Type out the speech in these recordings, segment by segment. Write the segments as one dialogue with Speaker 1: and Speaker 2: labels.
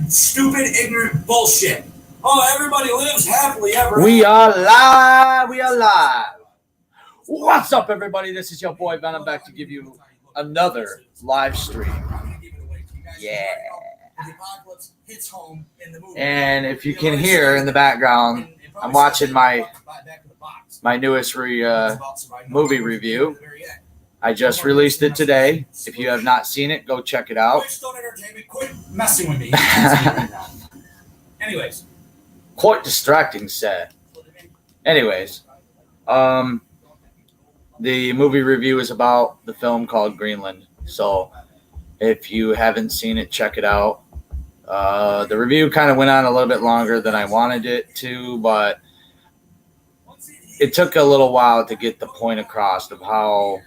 Speaker 1: stupid, ignorant bullshit. Oh, everybody lives happily ever after.
Speaker 2: We are live. We are live. What's up, everybody? This is your boy Venom back to give you another live stream. Yeah. And if you can hear in the background, I'm watching my newest movie review. I just released it today. If you have not seen it, go check it out.
Speaker 1: Quit messing with me. Anyways.
Speaker 2: Quite distracting set. Anyways, the movie review is about the film called Greenland. So if you haven't seen it, check it out. The review kind of went on a little bit longer than I wanted it to, but it took a little while to get the point across of how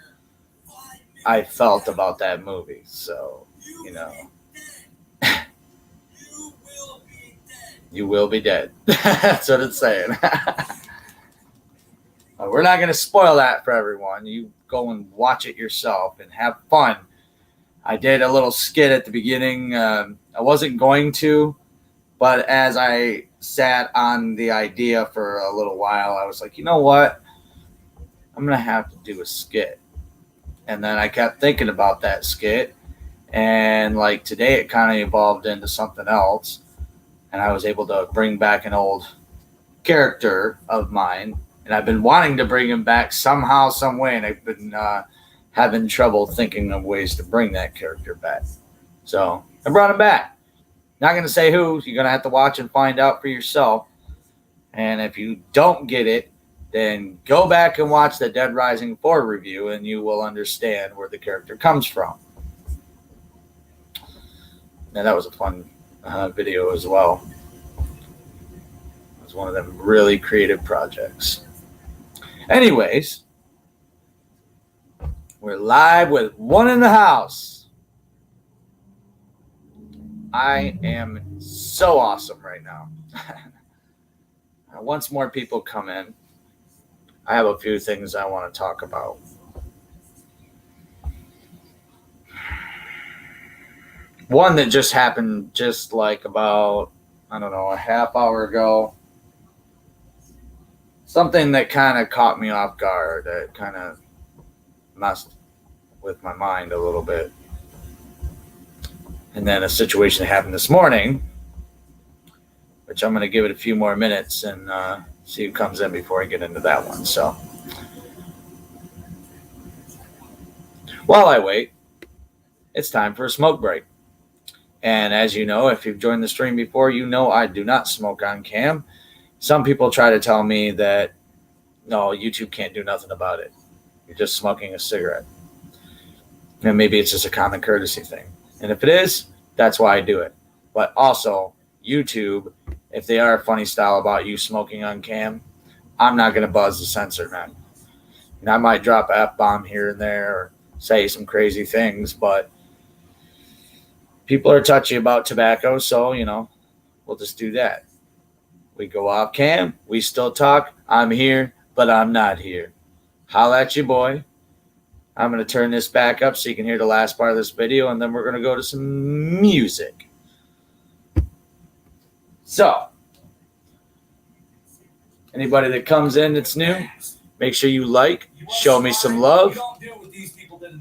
Speaker 2: I felt about that movie. So, you know, you will be dead. That's what it's saying. We're not going to spoil that for everyone. You go and watch it yourself and have fun. I did a little skit at the beginning. I wasn't going to, but as I sat on the idea for a little while, I was like, you know what? I'm going to have to do a skit. And then I kept thinking about that skit. And like today, it kind of evolved into something else. And I was able to bring back an old character of mine. And I've been wanting to bring him back somehow, some way. And I've been having trouble thinking of ways to bring that character back. So I brought him back. Not going to say who. You're going to have to watch and find out for yourself. And if you don't get it, then go back and watch the Dead Rising 4 review and you will understand where the character comes from. And that was a fun video as well. It was one of them really creative projects. Anyways, we're live with one in the house. I am so awesome right now. Once more people come in, I have a few things I want to talk about. One that just happened just like about, I don't know, a half hour ago. Something that kind of caught me off guard, that kind of messed with my mind a little bit. And then a situation that happened this morning, which I'm going to give it a few more minutes and see who comes in before I get into that one. So while I wait, it's time for a smoke break. And as you know, if you've joined the stream before, you know I do not smoke on cam. Some people try to tell me that, no, YouTube can't do nothing about it. You're just smoking a cigarette. And maybe it's just a common courtesy thing. And if it is, that's why I do it. But also, YouTube, if they are a funny style about you smoking on cam, I'm not going to buzz the censor, man. And I might drop an F-bomb here and there or say some crazy things, but people are touchy about tobacco, so, you know, we'll just do that. We go off cam, we still talk. I'm here, but I'm not here. Holla at you, boy. I'm going to turn this back up so you can hear the last part of this video, and then we're going to go to some music. So, anybody that comes in that's new, make sure you like, show me some love,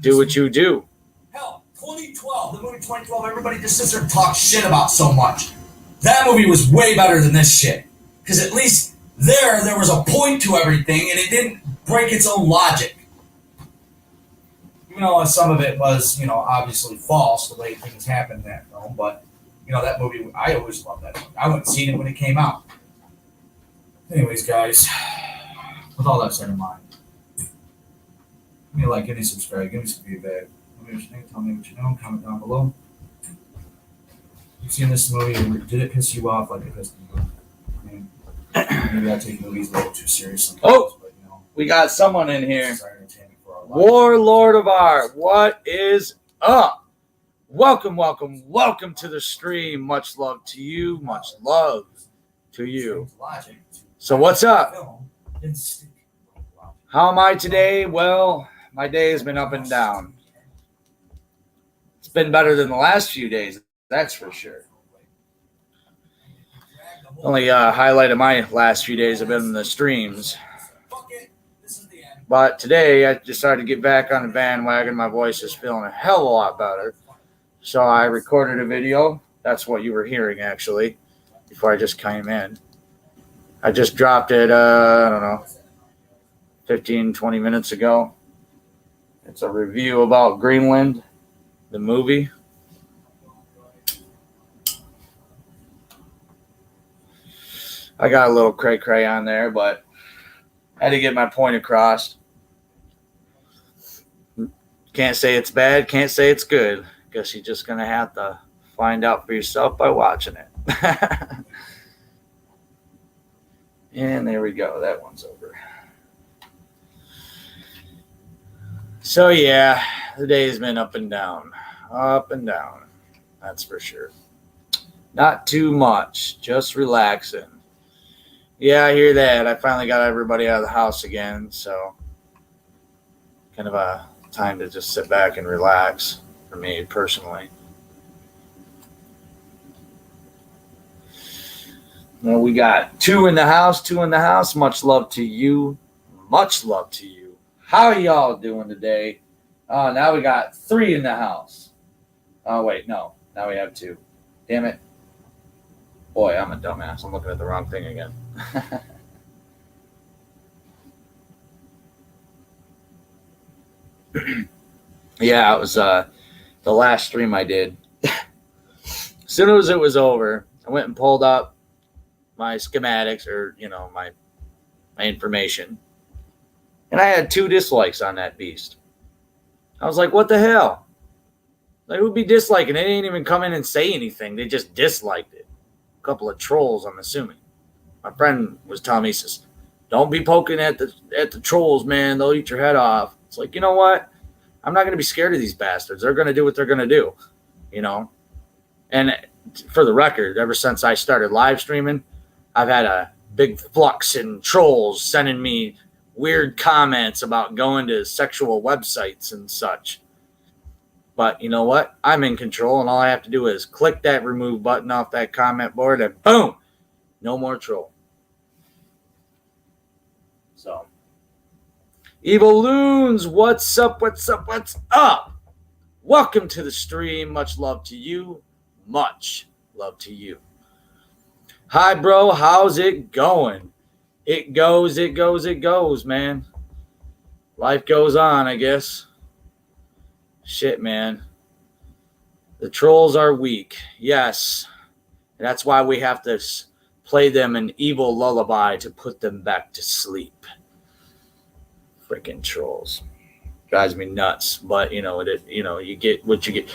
Speaker 2: do what you do.
Speaker 1: Hell, 2012, the movie 2012, everybody just sits there and talks shit about so much. That movie was way better than this shit. Because at least there was a point to everything, and it didn't break its own logic. Even though some of it was, obviously false, the way things happened in that film, but that movie, I always loved that movie. I went and seen it when it came out. Anyways, guys, with all that said in mind, give me a like, give me a subscribe, give me some feedback. Let me know what you think, tell me what you know, comment down below. You've seen this movie, did it piss you off like it pissed me off? I mean, maybe I take movies a little too serious sometimes, but
Speaker 2: we got someone in here. Warlord of Art, what is up? Welcome to the stream. Much love to you. Much love to you. So what's up? How am I today? Well, my day has been up and down. It's been better than the last few days, that's for sure. Only highlight of my last few days have been the streams. But today I decided to get back on the bandwagon. My voice is feeling a hell of a lot better. So I recorded a video. That's what you were hearing, actually, before I just came in. I just dropped it, I don't know, 15, 20 minutes ago. It's a review about Greenland, the movie. I got a little cray-cray on there, but I had to get my point across. Can't say it's bad, can't say it's good. Guess you're just going to have to find out for yourself by watching it. And there we go. That one's over. So, yeah, the day has been up and down. Up and down. That's for sure. Not too much. Just relaxing. Yeah, I hear that. I finally got everybody out of the house again, so kind of a time to just sit back and relax for me personally. Well, we got two in the house. Much love to you. Much love to you. How are y'all doing today? Now we got 3 in the house. Oh, wait, no. Now we have 2. Damn it. Boy, I'm a dumbass. I'm looking at the wrong thing again. Yeah, it was the last stream I did. As soon as it was over, I went and pulled up my schematics or, my information. And I had 2 dislikes on that beast. I was like, what the hell? Like, who'd be disliking? They didn't even come in and say anything. They just disliked it. A couple of trolls, I'm assuming. My friend was telling me, he says, don't be poking at the trolls, man. They'll eat your head off. It's like, you know what? I'm not going to be scared of these bastards. They're going to do what they're going to do, And for the record, ever since I started live streaming, I've had a big flux in trolls sending me weird comments about going to sexual websites and such. But you know what? I'm in control, and all I have to do is click that remove button off that comment board, and boom, no more troll. So, Evil Loons, what's up? What's up? What's up? Welcome to the stream. Much love to you. Much love to you. Hi, bro. How's it going? It goes, man. Life goes on, I guess. Shit, man. The trolls are weak. Yes. That's why we have to play them an evil lullaby to put them back to sleep. Freaking trolls. Drives me nuts. But, you get what you get.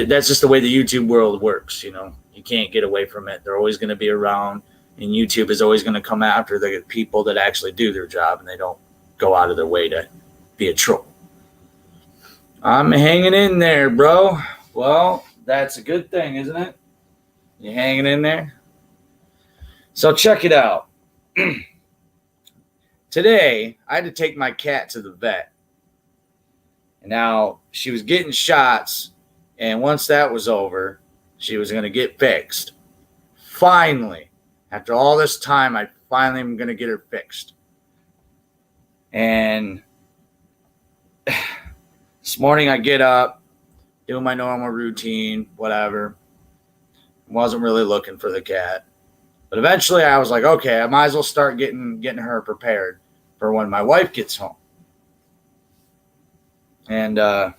Speaker 2: That's just the way the YouTube world works, You can't get away from it. They're always going to be around. And YouTube is always going to come after the people that actually do their job, and they don't go out of their way to be a troll. I'm hanging in there, bro. Well, that's a good thing, isn't it? You hanging in there? So check it out. Today, I had to take my cat to the vet. And now, she was getting shots, and once that was over, she was going to get fixed. Finally, after all this time, I finally am going to get her fixed. And this morning I get up, do my normal routine, whatever. Wasn't really looking for the cat. But eventually I was like, okay, I might as well start getting her prepared for when my wife gets home. And so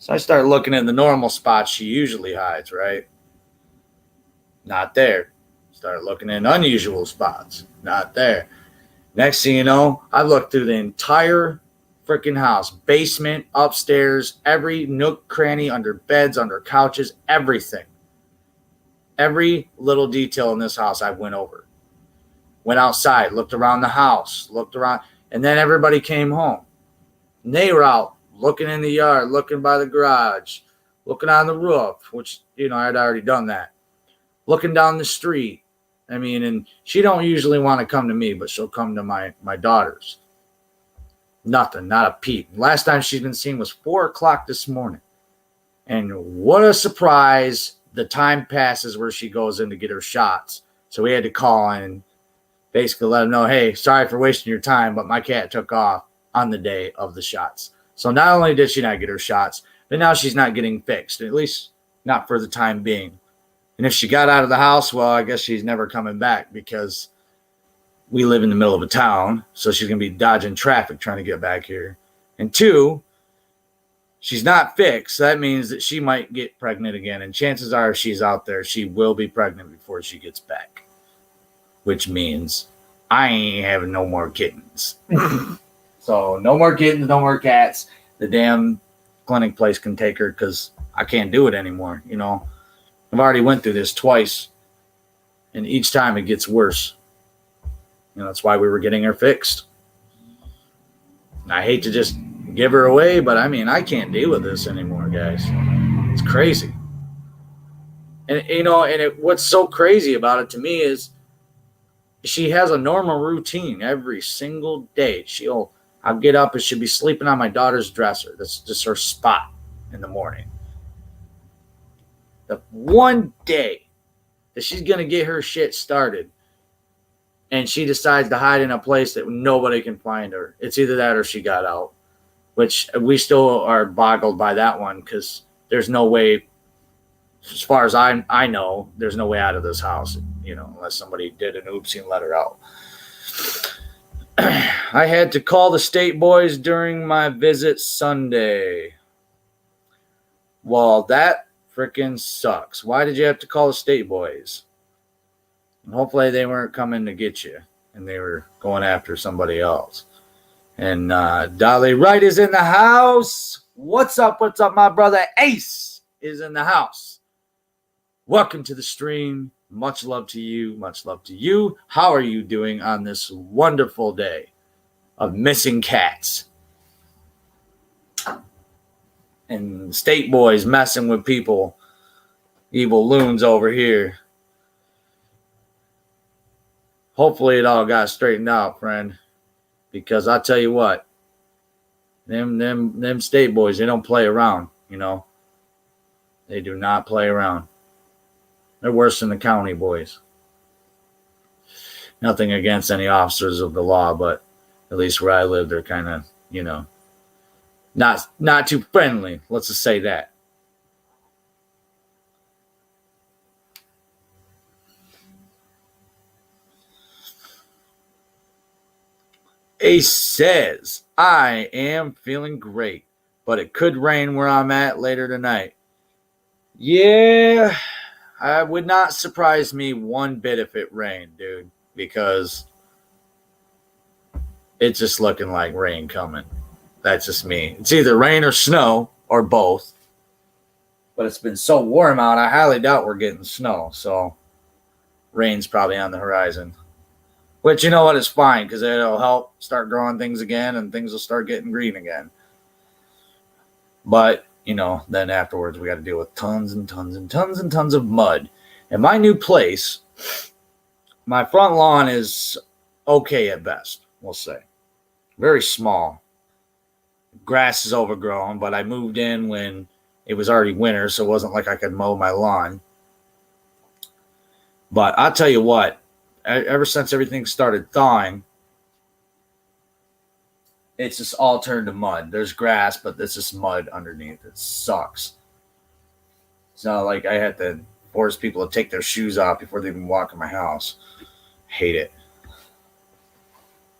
Speaker 2: I started looking in the normal spots she usually hides, right? Not there. Started looking in unusual spots. Not there. Next thing you know, I looked through the entire freaking house. Basement, upstairs, every nook, cranny, under beds, under couches, everything. Every little detail in this house I went over. Went outside, looked around the house, looked around, and then everybody came home. And they were out looking in the yard, looking by the garage, looking on the roof, which, I'd already done that. Looking down the street. And she don't usually want to come to me, but she'll come to my daughters. Nothing, not a peep. Last time she's been seen was 4 o'clock this morning. And what a surprise the time passes where she goes in to get her shots. So we had to call and basically let them know, hey, sorry for wasting your time, but my cat took off on the day of the shots. So not only did she not get her shots, but now she's not getting fixed, at least not for the time being. And if she got out of the house, well, I guess she's never coming back because we live in the middle of a town. So she's going to be dodging traffic trying to get back here. And two, she's not fixed. That means that she might get pregnant again. And chances are if she's out there, she will be pregnant before she gets back. Which means I ain't having no more kittens. So no more kittens, no more cats. The damn clinic place can take her because I can't do it anymore. You know, I've already went through this twice. And each time it gets worse. You know, that's why we were getting her fixed. And I hate to just give her away, but I mean, I can't deal with this anymore, guys. It's crazy. And, you know, what's so crazy about it to me is she has a normal routine every single day. I'll get up and she'll be sleeping on my daughter's dresser. That's just her spot in the morning. The one day that she's going to get her shit started and she decides to hide in a place that nobody can find her, it's either that or she got out, which we still are boggled by that one because there's no way, as far as I know, there's no way out of this house, you know, unless somebody did an oopsie and let her out. I had to call the state boys during my visit Sunday. Well, that freaking sucks. Why did you have to call the state boys? And hopefully they weren't coming to get you and they were going after somebody else. And Dolly Wright is in the house. What's up? What's up? My brother Ace is in the house. Welcome to the stream. Much love to you. Much love to you. How are you doing on this wonderful day of missing cats? And state boys messing with people. Evil loons over here. Hopefully it all got straightened out, friend. Because I tell you what, them state boys, they don't play around, you know. They do not play around. They're worse than the county boys. Nothing against any officers of the law, but at least where I live, they're kind of, you know, not too friendly. Let's just say that. Ace says, I am feeling great, but it could rain where I'm at later tonight. Yeah, it would not surprise me one bit if it rained, dude, because it's just looking like rain coming. That's just me. It's either rain or snow or both. But it's been so warm out, I highly doubt we're getting snow. So rain's probably on the horizon. Which, you know what, is fine because it'll help start growing things again and things will start getting green again. But, you know, then afterwards we got to deal with tons and tons and tons and tons of mud. And my new place, my front lawn is okay at best, we'll say. Very small. Grass is overgrown, but I moved in when it was already winter, so it wasn't like I could mow my lawn. But I'll tell you what, ever since everything started thawing, it's just all turned to mud. There's grass, but there's just mud underneath. It sucks. It's not like I had to force people to take their shoes off before they even walk in my house. Hate it.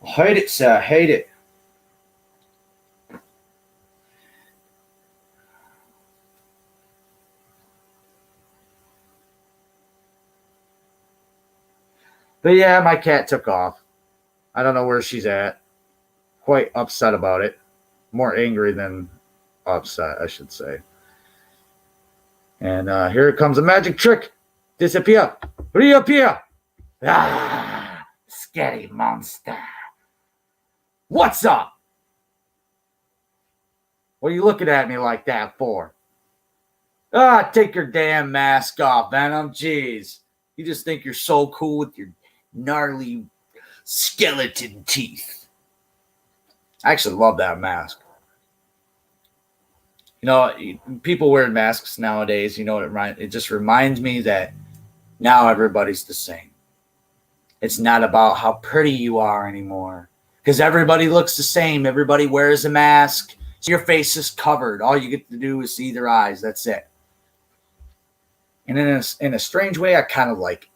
Speaker 2: Hate it, sir. Hate it. But yeah, my cat took off. I don't know where she's at. Quite upset about it. More angry than upset, I should say. And here comes a magic trick. Disappear. Reappear. Ah, scary monster. What's up? What are you looking at me like that for? Ah, take your damn mask off, Venom. Jeez. You just think you're so cool with your gnarly skeleton teeth. I actually love that mask. You know, people wear masks nowadays. You know what it just reminds me that now everybody's the same. It's not about how pretty you are anymore because everybody looks the same. Everybody wears a mask. So your face is covered. All you get to do is see their eyes. That's it. And in a strange way, I kind of like it.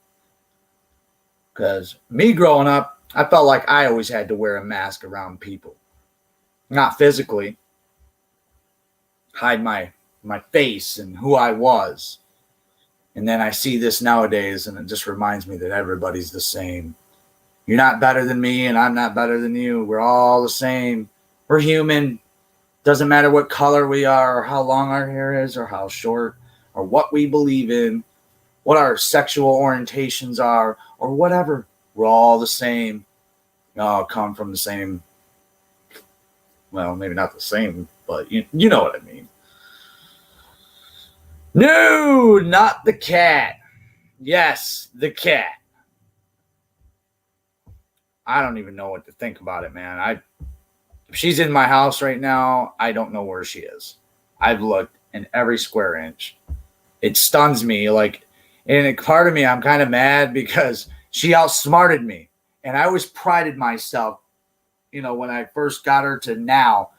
Speaker 2: Because me growing up, I felt like I always had to wear a mask around people. Not physically. Hide my face and who I was. And then I see this nowadays, and it just reminds me that everybody's the same. You're not better than me, and I'm not better than you. We're all the same. We're human. Doesn't matter what color we are, or how long our hair is, or how short, or what we believe in, what our sexual orientations are, or whatever. We're all the same. We all come from the same, well, maybe not the same, but you know what I mean. No, not the cat. Yes, the cat. I don't even know what to think about it, man. If she's in my house right now, I don't know where she is. I've looked in every square inch. It stuns me. Like, and a part of me, I'm kind of mad because she outsmarted me. And I always prided myself, you know, when I first got her to now,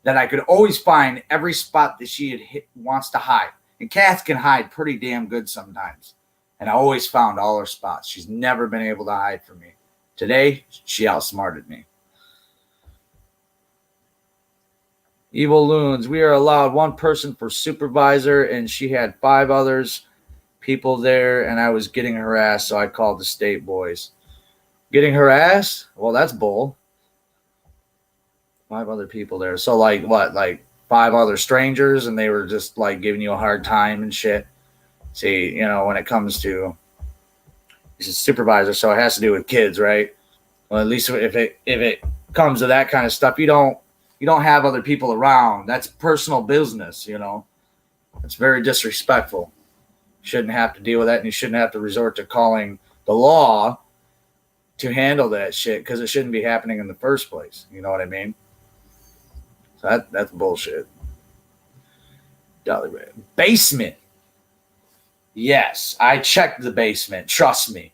Speaker 2: that I could always find every spot that she wants to hide. And cats can hide pretty damn good sometimes. And I always found all her spots. She's never been able to hide from me. Today, she outsmarted me. Evil Loons, we are allowed one person for supervisor, and she had 5 others people there, and I was getting harassed, so I called the state boys. Getting harassed? Well, that's bull. 5 other people there. So, like, what? Like 5 other strangers, and they were just, like, giving you a hard time and shit. See, you know, when it comes to... He's a supervisor, so it has to do with kids, right? Well, at least if it comes to that kind of stuff, you don't have other people around. That's personal business, you know. It's very disrespectful. You shouldn't have to deal with that, and you shouldn't have to resort to calling the law to handle that shit because it shouldn't be happening in the first place. You know what I mean? So that's bullshit. Basement. Yes, I checked the basement. Trust me.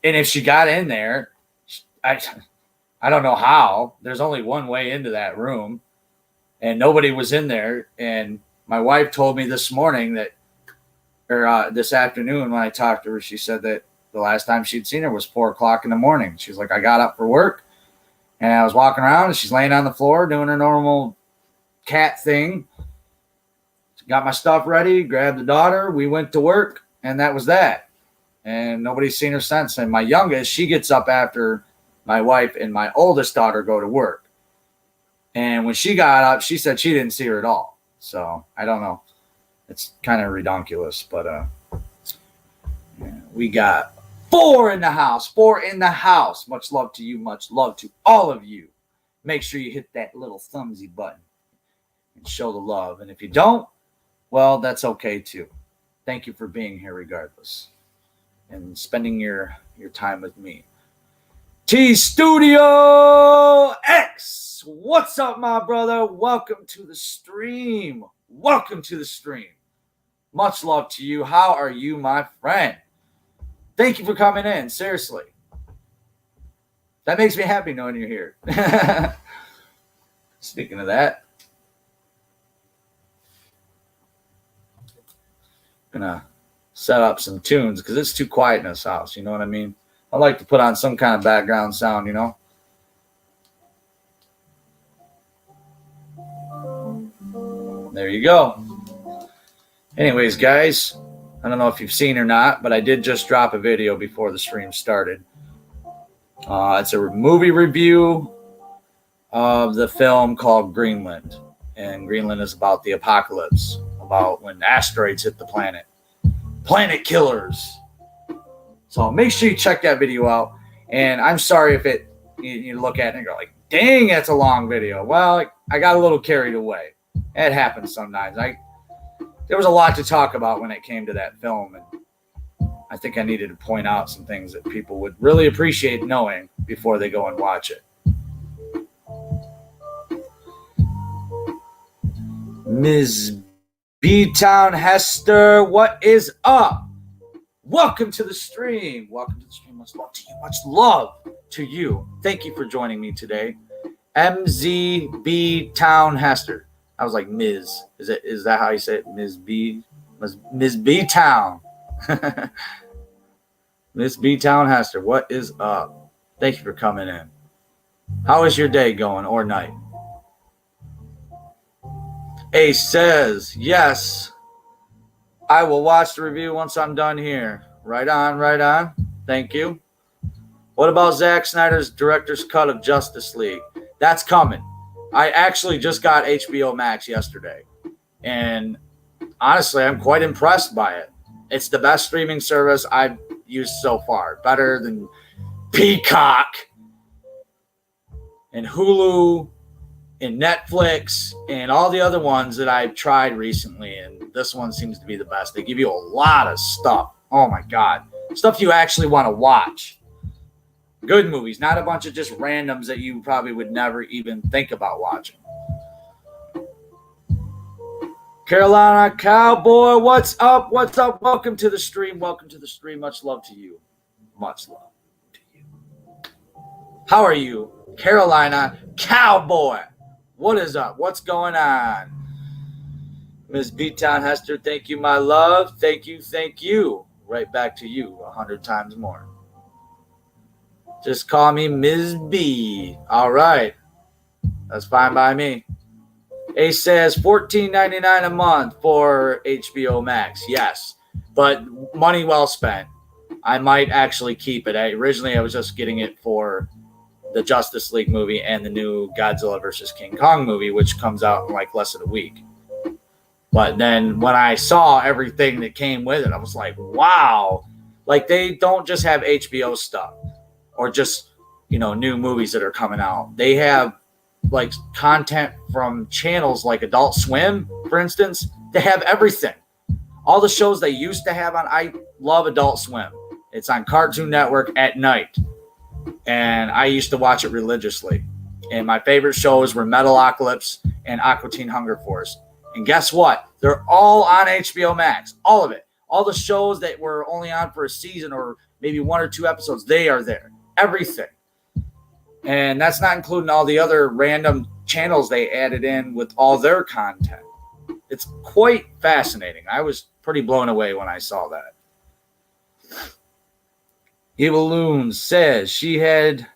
Speaker 2: And if she got in there, I don't know how. There's only one way into that room, and nobody was in there. And my wife told me this morning that, or this afternoon when I talked to her, she said that the last time she'd seen her was 4:00 in the morning. She's like, I got up for work, and I was walking around, and she's laying on the floor doing her normal cat thing. Got my stuff ready, grabbed the daughter, we went to work, and that was that. And nobody's seen her since. And my youngest, she gets up after my wife and my oldest daughter go to work. And when she got up, she said she didn't see her at all. So I don't know. It's kind of redonkulous, but yeah, we got 4 in the house. 4 in the house. Much love to you. Much love to all of you. Make sure you hit that little thumbsy button and show the love. And if you don't, well, that's okay too. Thank you for being here regardless and spending your time with me. T Studio X. What's up, my brother? Welcome to the stream. Welcome to the stream. Much love to you. How are you, my friend? Thank you for coming in. Seriously. That makes me happy knowing you're here. Speaking of that, gonna set up some tunes because it's too quiet in this house. You know what I mean? I like to put on some kind of background sound, you know? There you go. Anyways, guys, I don't know if you've seen or not, but I did just drop a video before the stream started. It's a movie review of the film called Greenland. And Greenland is about the apocalypse, about when asteroids hit the planet. Planet killers. So make sure you check that video out. And I'm sorry if you look at it and go like, dang, that's a long video. Well, I got a little carried away. It happens sometimes. There was a lot to talk about when it came to that film. And I think I needed to point out some things that people would really appreciate knowing before they go and watch it. Ms. B-Town Hester, what is up? Welcome to the stream. Welcome to the stream. Much love to you. Much love to you. Thank you for joining me today. MZB Town Hester. I was like Ms. Is that how you say it? Ms. B Town. Miss B Town Hester, what is up? Thank you for coming in. How is your day going or night? Ace says, yes, I will watch the review once I'm done here. Right on, right on. Thank you. What about Zack Snyder's director's cut of Justice League? That's coming. I actually just got HBO Max yesterday. And honestly, I'm quite impressed by it. It's the best streaming service I've used so far. Better than Peacock and Hulu and Netflix and all the other ones that I've tried recently. And this one seems to be the best. They give you a lot of stuff. Oh my God. Stuff you actually want to watch. Good movies, not a bunch of just randoms that you probably would never even think about watching. Carolina Cowboy, what's up? What's up? Welcome to the stream. Welcome to the stream. Much love to you. Much love to you. How are you, Carolina Cowboy? What is up? What's going on? Ms. B-Town Hester, thank you, my love. Thank you, thank you. Right back to you 100 times more. Just call me Ms. B. All right. That's fine by me. Ace says $14.99 a month for HBO Max. Yes, but money well spent. I might actually keep it. Originally, I was just getting it for the Justice League movie and the new Godzilla vs. King Kong movie, which comes out in like less than a week. But then when I saw everything that came with it, I was like, wow. Like, they don't just have HBO stuff or just, new movies that are coming out. They have like content from channels like Adult Swim, for instance. They have everything. All the shows they used to have on, I love Adult Swim. It's on Cartoon Network at night. And I used to watch it religiously. And my favorite shows were Metalocalypse and Aqua Teen Hunger Force. And guess what? They're all on HBO Max. All of it. All the shows that were only on for a season or maybe 1 or 2 episodes, they are there. Everything. And that's not including all the other random channels they added in with all their content. It's quite fascinating. I was pretty blown away when I saw that. Evil Loon says she had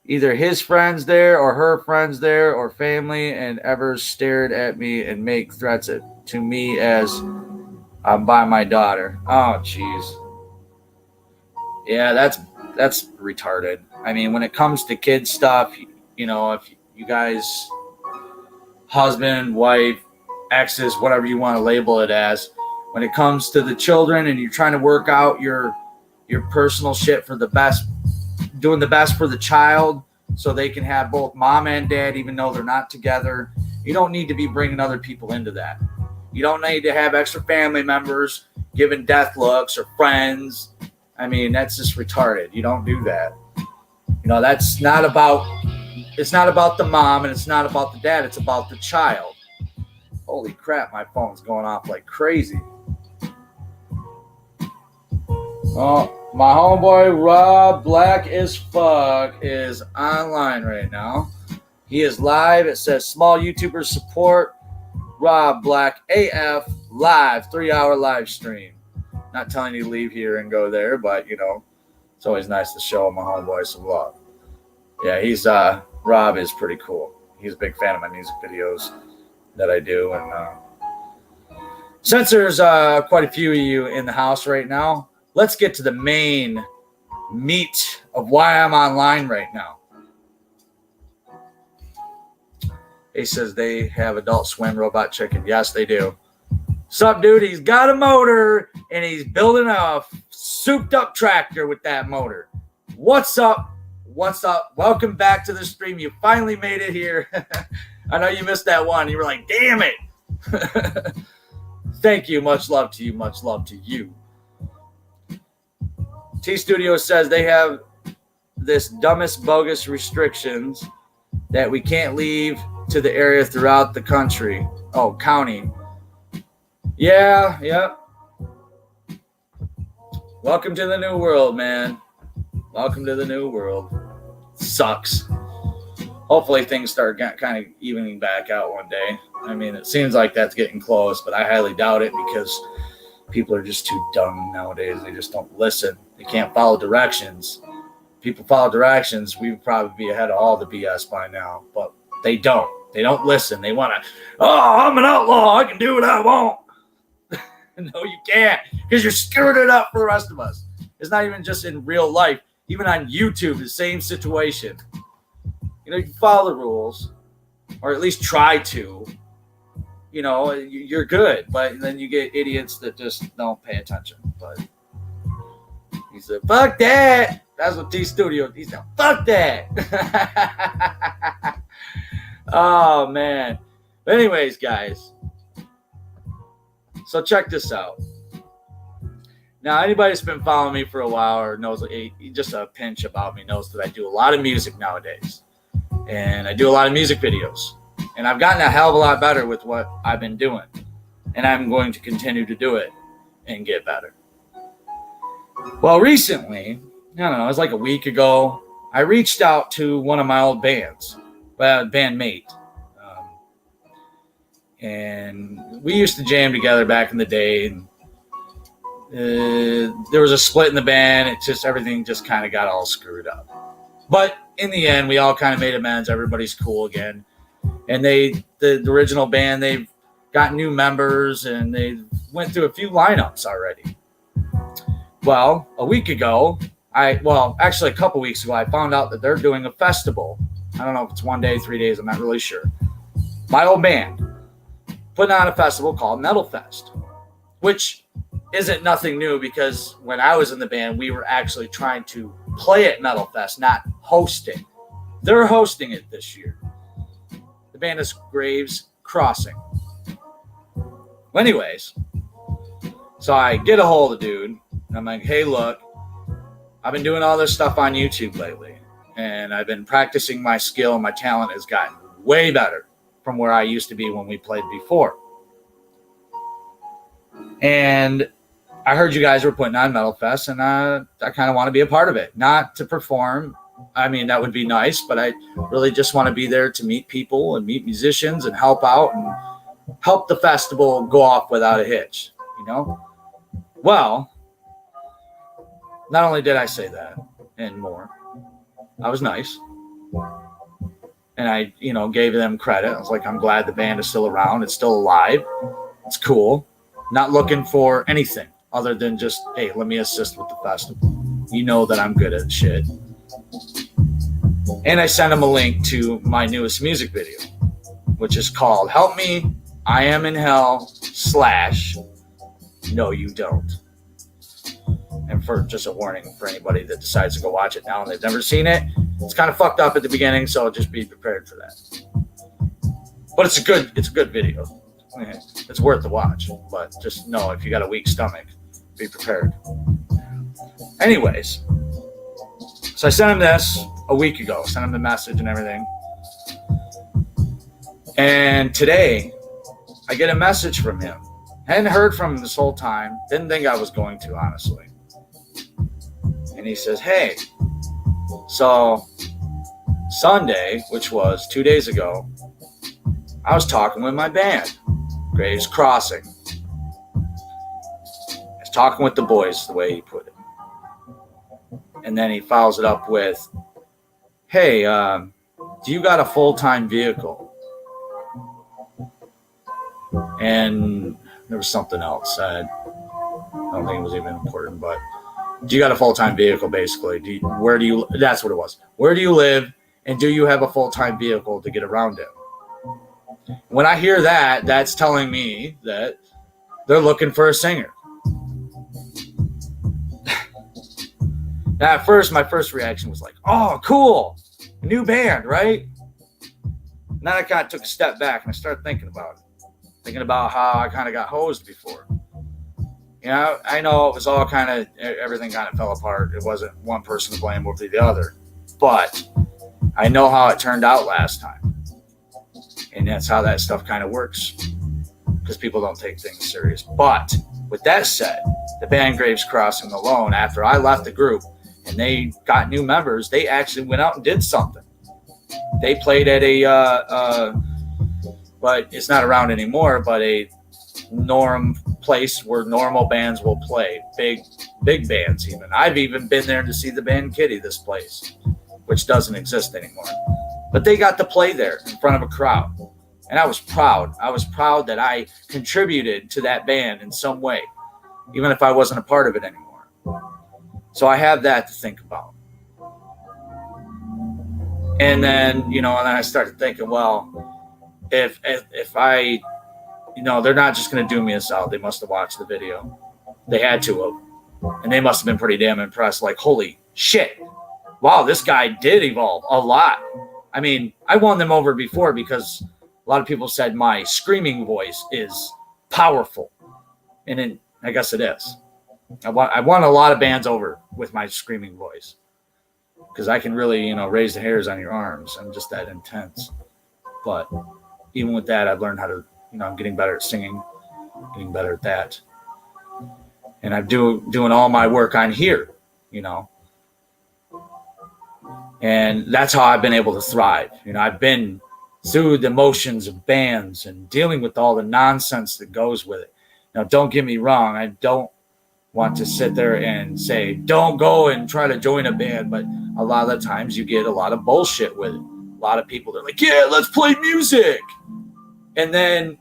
Speaker 2: either his friends there or her friends there or family and ever stared at me and make threats to me as I'm by my daughter. Oh, jeez. Yeah, that's retarded. I mean, when it comes to kid stuff, if you guys, husband, wife, exes, whatever you want to label it as, when it comes to the children and you're trying to work out your personal shit for the best, doing the best for the child so they can have both mom and dad, even though they're not together, you don't need to be bringing other people into that. You don't need to have extra family members giving death looks or friends. I mean, that's just retarded. You don't do that. It's not about the mom and it's not about the dad. It's about the child. Holy crap, my phone's going off like crazy. Oh, my homeboy Rob Black as fuck is online right now. He is live. It says small YouTubers support Rob Black AF live, 3-hour live stream. Not telling you to leave here and go there, but it's always nice to show my homeboy some love. Yeah, Rob is pretty cool. He's a big fan of my music videos that I do. And since there's quite a few of you in the house right now, let's get to the main meat of why I'm online right now. He says they have Adult Swim Robot Chicken. Yes, they do. Sup, dude? He's got a motor and he's building a souped up tractor with that motor. What's up? What's up? Welcome back to the stream. You finally made it here. I know you missed that one. You were like, damn it. Thank you. Much love to you. Much love to you. T Studio says they have this dumbest bogus restrictions that we can't leave to the area throughout the country. Oh, county. Yeah, yep. Welcome to the new world, man. Welcome to the new world. Sucks. Hopefully things start kind of evening back out one day. I mean, it seems like that's getting close, but I highly doubt it because people are just too dumb nowadays. They just don't listen. They can't follow directions. People follow directions, we would probably be ahead of all the BS by now, but they don't. They don't listen. They want to, oh, I'm an outlaw. I can do what I want. No, you can't, because you're screwing it up for the rest of us. It's not even just in real life. Even on YouTube, the same situation. You know, you can follow the rules, or at least try to. You know, you're good, but then you get idiots that just don't pay attention. But he said, fuck that. That's what T-Studio, he said, fuck that. Oh, man. But anyways, guys. So check this out. Now, anybody that's been following me for a while or knows just a pinch about me knows that I do a lot of music nowadays. And I do a lot of music videos. And I've gotten a hell of a lot better with what I've been doing. And I'm going to continue to do it and get better. Well, recently, I don't know, it was like a week ago, I reached out to one of my old bands, bandmate. And we used to jam together back in the day. And there was a split in the band. It just, everything just kind of got all screwed up. But in the end, we all kind of made amends. Everybody's cool again. And the original band, they've got new members and they went through a few lineups already. Well, a week ago, actually a couple weeks ago, I found out that they're doing a festival. I don't know if it's 1 day, 3 days, I'm not really sure. My old band putting on a festival called Metal Fest, which isn't nothing new because when I was in the band, we were actually trying to play at Metal Fest, not host it. They're hosting it this year. The band is Graves Crossing. Well, anyways, so I get a hold of the dude, and I'm like, hey, look, I've been doing all this stuff on YouTube lately, and I've been practicing my skill, and my talent has gotten way better from where I used to be when we played before. And I heard you guys were putting on Metal Fest, and I kind of want to be a part of it. Not to perform. I mean, that would be nice, but I really just want to be there to meet people and meet musicians and help out and help the festival go off without a hitch, you know? Well, not only did I say that and more, I was nice. And I, gave them credit. I was like, I'm glad the band is still around. It's still alive. It's cool. Not looking for anything other than just, hey, let me assist with the festival. You know that I'm good at shit. And I sent them a link to my newest music video, which is called Help Me, I Am in Hell / No You Don't. And for just a warning for anybody that decides to go watch it now and they've never seen it, it's kind of fucked up at the beginning, so just be prepared for that. But it's a good video. It's worth the watch, but just know if you got a weak stomach, be prepared. Anyways, so I sent him this a week ago, sent him the message and everything. And today, I get a message from him. Hadn't heard from him this whole time. Didn't think I was going to, honestly. And he says, hey, so Sunday, which was 2 days ago, I was talking with my band, Graves Crossing. I was talking with the boys, the way he put it. And then he follows it up with, hey, do you got a full-time vehicle? And there was something else. I don't think it was even important, but do you got a full-time vehicle, basically? That's what it was. Where do you live, and do you have a full-time vehicle to get around in? When I hear that, that's telling me that they're looking for a singer. Now, at first, my first reaction was like, oh, cool. A new band, right? And then I kind of took a step back and I started thinking about it. Thinking about how I kind of got hosed before. I know it was all everything kind of fell apart. It wasn't one person to blame over the other. But I know how it turned out last time. And that's how that stuff kind of works, because people don't take things serious. But with that said, the band Graves Crossing alone, after I left the group and they got new members, they actually went out and did something. They played at but it's not around anymore, but a place where normal bands will play, big bands even. I've even been there to see the band Kitty, this place, which doesn't exist anymore. But they got to play there in front of a crowd. And I was proud. I was proud that I contributed to that band in some way, even if I wasn't a part of it anymore. So I have that to think about. And then, and then I started thinking, well, if I, they're not just going to do me a solid. They must have watched the video. They had to have. And they must have been pretty damn impressed. Like, holy shit. Wow, this guy did evolve a lot. I mean, I won them over before because a lot of people said my screaming voice is powerful. And I guess it is. I won a lot of bands over with my screaming voice because I can really, raise the hairs on your arms. I'm just that intense. But even with that, I've learned how to, I'm getting better at singing, getting better at that. And I'm doing all my work on here, And that's how I've been able to thrive. I've been through the motions of bands and dealing with all the nonsense that goes with it. Now, don't get me wrong. I don't want to sit there and say, don't go and try to join a band. But a lot of the times you get a lot of bullshit with it. A lot of people, they're like, yeah, let's play music. And then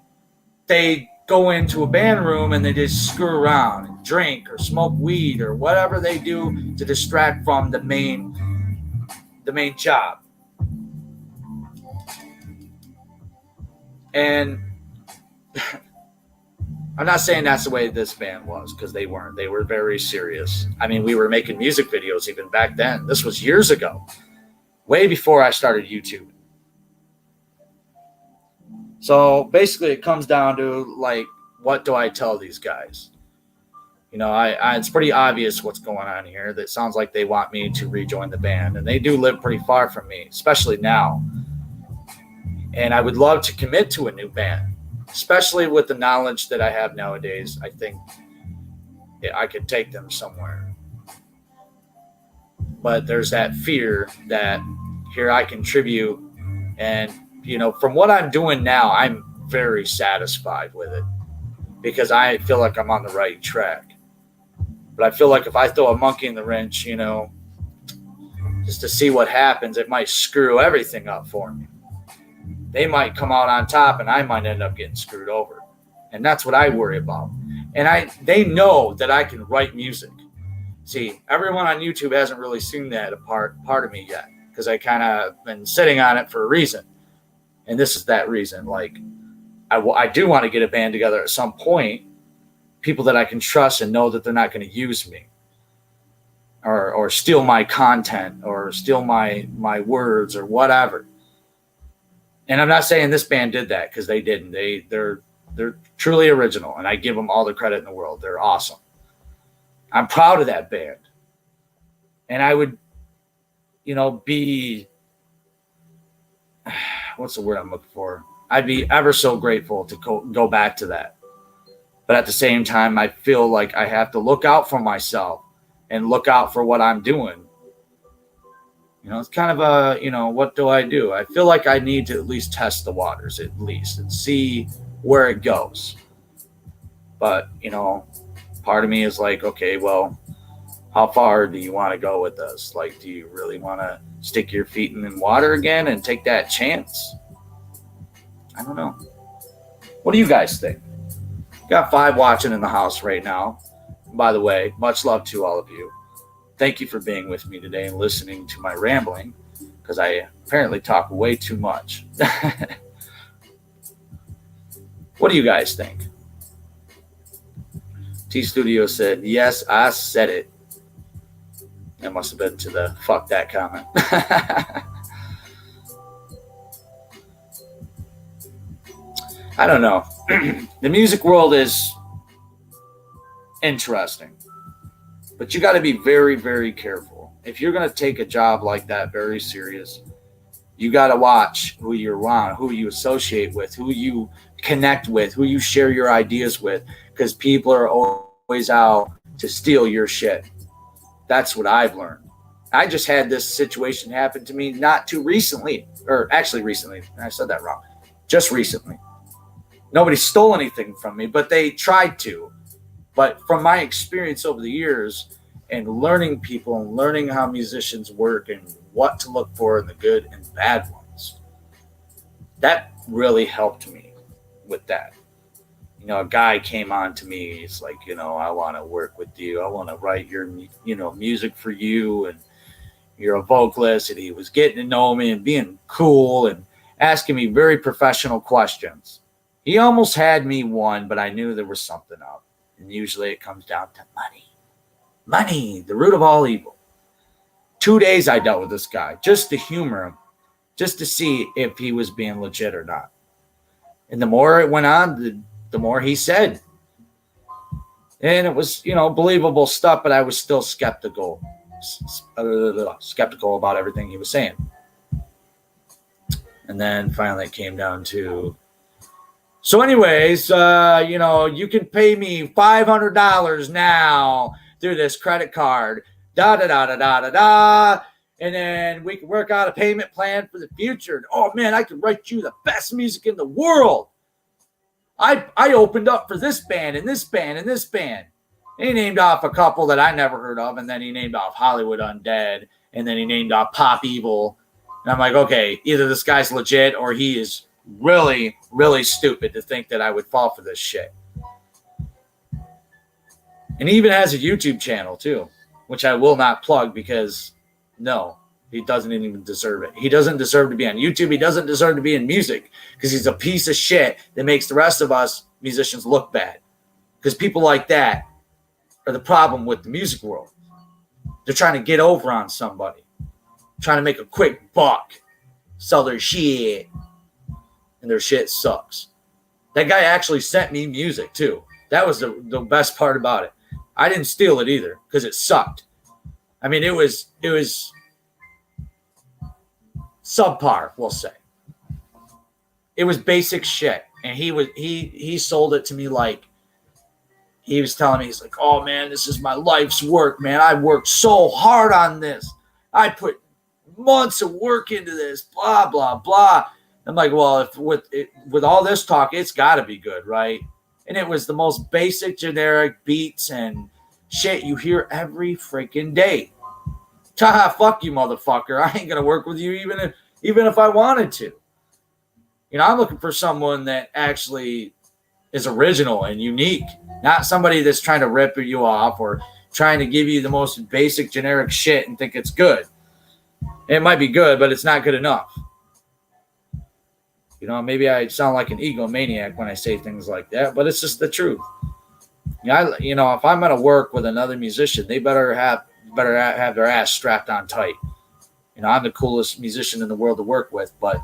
Speaker 2: they go into a band room and they just screw around and drink or smoke weed or whatever they do to distract from the main job. And I'm not saying that's the way this band was, because they weren't. They were very serious. I mean, we were making music videos even back then. This was years ago, way before I started YouTube. So basically it comes down to, like, what do I tell these guys? It's pretty obvious what's going on here. That sounds like they want me to rejoin the band, and they do live pretty far from me, especially now. And I would love to commit to a new band, especially with the knowledge that I have nowadays. I think I could take them somewhere. But there's that fear that here I contribute, and from what I'm doing now, I'm very satisfied with it because I feel like I'm on the right track. But I feel like if I throw a monkey in the wrench, just to see what happens, it might screw everything up for me. They might come out on top and I might end up getting screwed over. And that's what I worry about. And they know that I can write music. See, everyone on YouTube hasn't really seen that part of me yet, because I kind of been sitting on it for a reason. And this is that reason. Like, I do want to get a band together at some point, people that I can trust and know that they're not going to use me or steal my content or steal my words or whatever. And I'm not saying this band did that, because they didn't. They're truly original, and I give them all the credit in the world. They're awesome. I'm proud of that band. And I would, be, what's the word I'm looking for? I'd be ever so grateful to go back to that. But at the same time, I feel like I have to look out for myself and look out for what I'm doing. It's kind of a, what do I do? I feel like I need to at least test the waters at least and see where it goes. But, part of me is like, okay, well, how far do you want to go with this? Like, do you really want to stick your feet in the water again and take that chance? I don't know. What do you guys think? Got 5 watching in the house right now. By the way, much love to all of you. Thank you for being with me today and listening to my rambling, because I apparently talk way too much. What do you guys think? T Studio said, yes, I said it. That must have been to the fuck that comment. I don't know. The music world is interesting, but you got to be very, very careful. If you're going to take a job like that very serious, You got to watch who you're around, who you associate with, who you connect with, who you share your ideas with, because people are always out to steal your shit. That's what I've learned. I just had this situation happen to me not too recently, or actually recently. I said that wrong. Just recently. Nobody stole anything from me, but they tried to. But from my experience over the years and learning people and learning how musicians work and what to look for in the good and bad ones, that really helped me with that. You know, a guy came on to me. He's like, you know, I want to work with you. I want to write your, you know, music for you. And you're a vocalist. And he was getting to know me and being cool and asking me very professional questions. He almost had me won, but I knew there was something up. And usually it comes down to money. Money, the root of all evil. 2 days I dealt with this guy just to humor him, just to see if he was being legit or not. And the more it went on, the more he said. And it was, you know, believable stuff, but I was still skeptical about everything he was saying. And then finally it came down to, so anyways, you know, you can pay me $500 now through this credit card, da-da-da-da-da-da-da, and then we can work out a payment plan for the future. And, oh, man, I could write you the best music in the world. I opened up for this band and this band and this band. And he named off a couple that I never heard of, and then he named off Hollywood Undead, and then he named off Pop Evil. And I'm like, okay, either this guy's legit or he is really, really stupid to think that I would fall for this shit. And he even has a YouTube channel too, which I will not plug because no, he doesn't even deserve it. He doesn't deserve to be on YouTube. He doesn't deserve to be in music because he's a piece of shit that makes the rest of us musicians look bad. Because people like that are the problem with the music world. They're trying to get over on somebody, trying to make a quick buck, sell their shit, and their shit sucks. That guy actually sent me music too. That was the best part about it. I didn't steal it either because it sucked. I mean, it was subpar, we'll say. It was basic shit, and he sold it to me like he was telling me, he's like, oh man, this is my life's work, man. I worked so hard on this. I put months of work into this, blah blah blah. I'm like, well, if with all this talk, it's got to be good, right? And it was the most basic, generic beats and shit you hear every freaking day. Haha, fuck you, motherfucker. I ain't gonna work with you even if I wanted to. You know, I'm looking for someone that actually is original and unique, not somebody that's trying to rip you off or trying to give you the most basic, generic shit and think it's good. It might be good, but it's not good enough. You know, maybe I sound like an egomaniac when I say things like that, but it's just the truth. Yeah, you know, if I'm going to work with another musician, they better have their ass strapped on tight. You know, I'm the coolest musician in the world to work with, but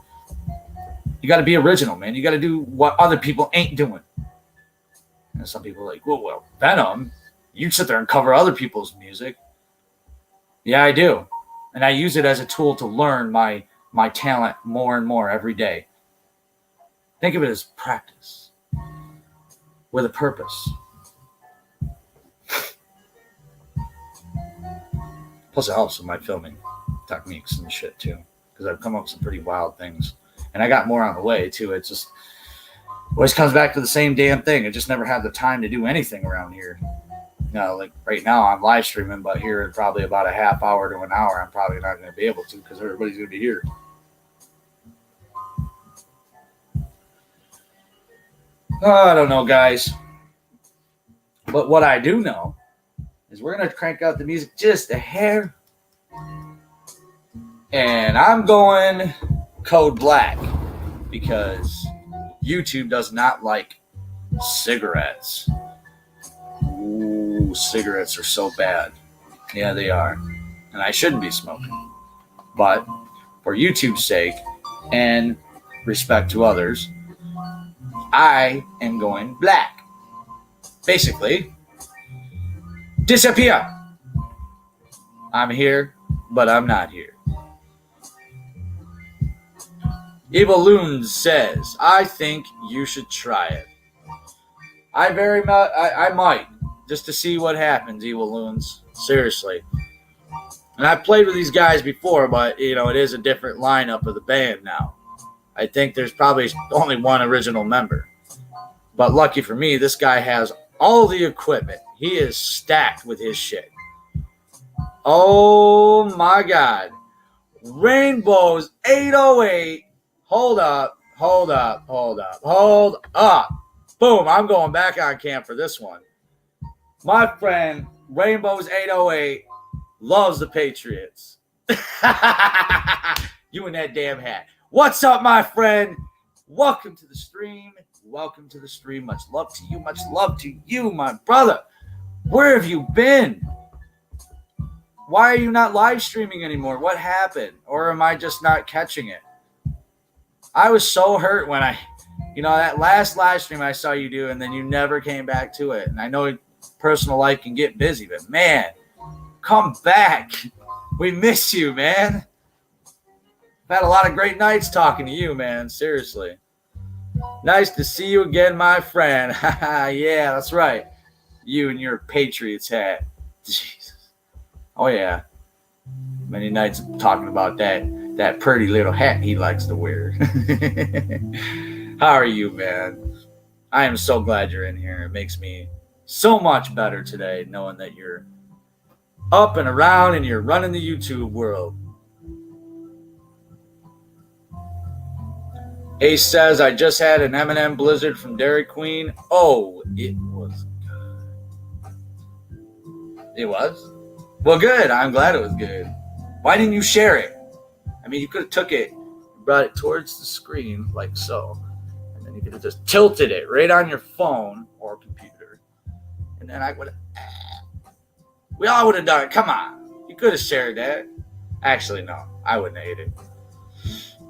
Speaker 2: you got to be original, man. You got to do what other people ain't doing. And some people are like, well, Venom, you sit there and cover other people's music. Yeah, I do. And I use it as a tool to learn my talent more and more every day. Think of it as practice with a purpose. Plus, it helps with my filming techniques and shit, too, because I've come up with some pretty wild things. And I got more on the way, too. It just always comes back to the same damn thing. I just never have the time to do anything around here. You know, like right now, I'm live streaming, but here in probably about a half hour to an hour, I'm probably not going to be able to because everybody's going to be here. I don't know, guys. But what I do know is we're going to crank out the music just a hair. And I'm going Code Black because YouTube does not like cigarettes. Ooh, cigarettes are so bad. Yeah, they are. And I shouldn't be smoking. But for YouTube's sake and respect to others, I am going black. Basically, disappear. I'm here, but I'm not here. Evil Loons says, I think you should try it. I might, just to see what happens, Evil Loons. Seriously. And I've played with these guys before, but, it is a different lineup of the band now. I think there's probably only one original member. But lucky for me, this guy has all the equipment. He is stacked with his shit. Oh, my God. Rainbows 808. Hold up. Boom, I'm going back on camp for this one. My friend, Rainbows 808, loves the Patriots. You in that damn hat. What's up, my friend? Welcome to the stream. Much love to you, my brother. Where have you been? Why are you not live streaming anymore? What happened? Or am I just not catching it? I was so hurt when that last live stream I saw you do, and then you never came back to it. And I know personal life can get busy, but man, come back. We miss you, man. I've had a lot of great nights talking to you, man. Seriously. Nice to see you again, my friend. Yeah, that's right. You and your Patriots hat. Jesus. Oh, yeah. Many nights talking about that pretty little hat he likes to wear. How are you, man? I am so glad you're in here. It makes me so much better today knowing that you're up and around and you're running the YouTube world. Ace says, I just had an M&M Blizzard from Dairy Queen. Oh, it was good. It was? Well, good. I'm glad it was good. Why didn't you share it? I mean, you could have took it, brought it towards the screen like so, and then you could have just tilted it right on your phone or computer. And then I would have, we all would have done it. Come on. You could have shared that. Actually, no. I wouldn't have ate it.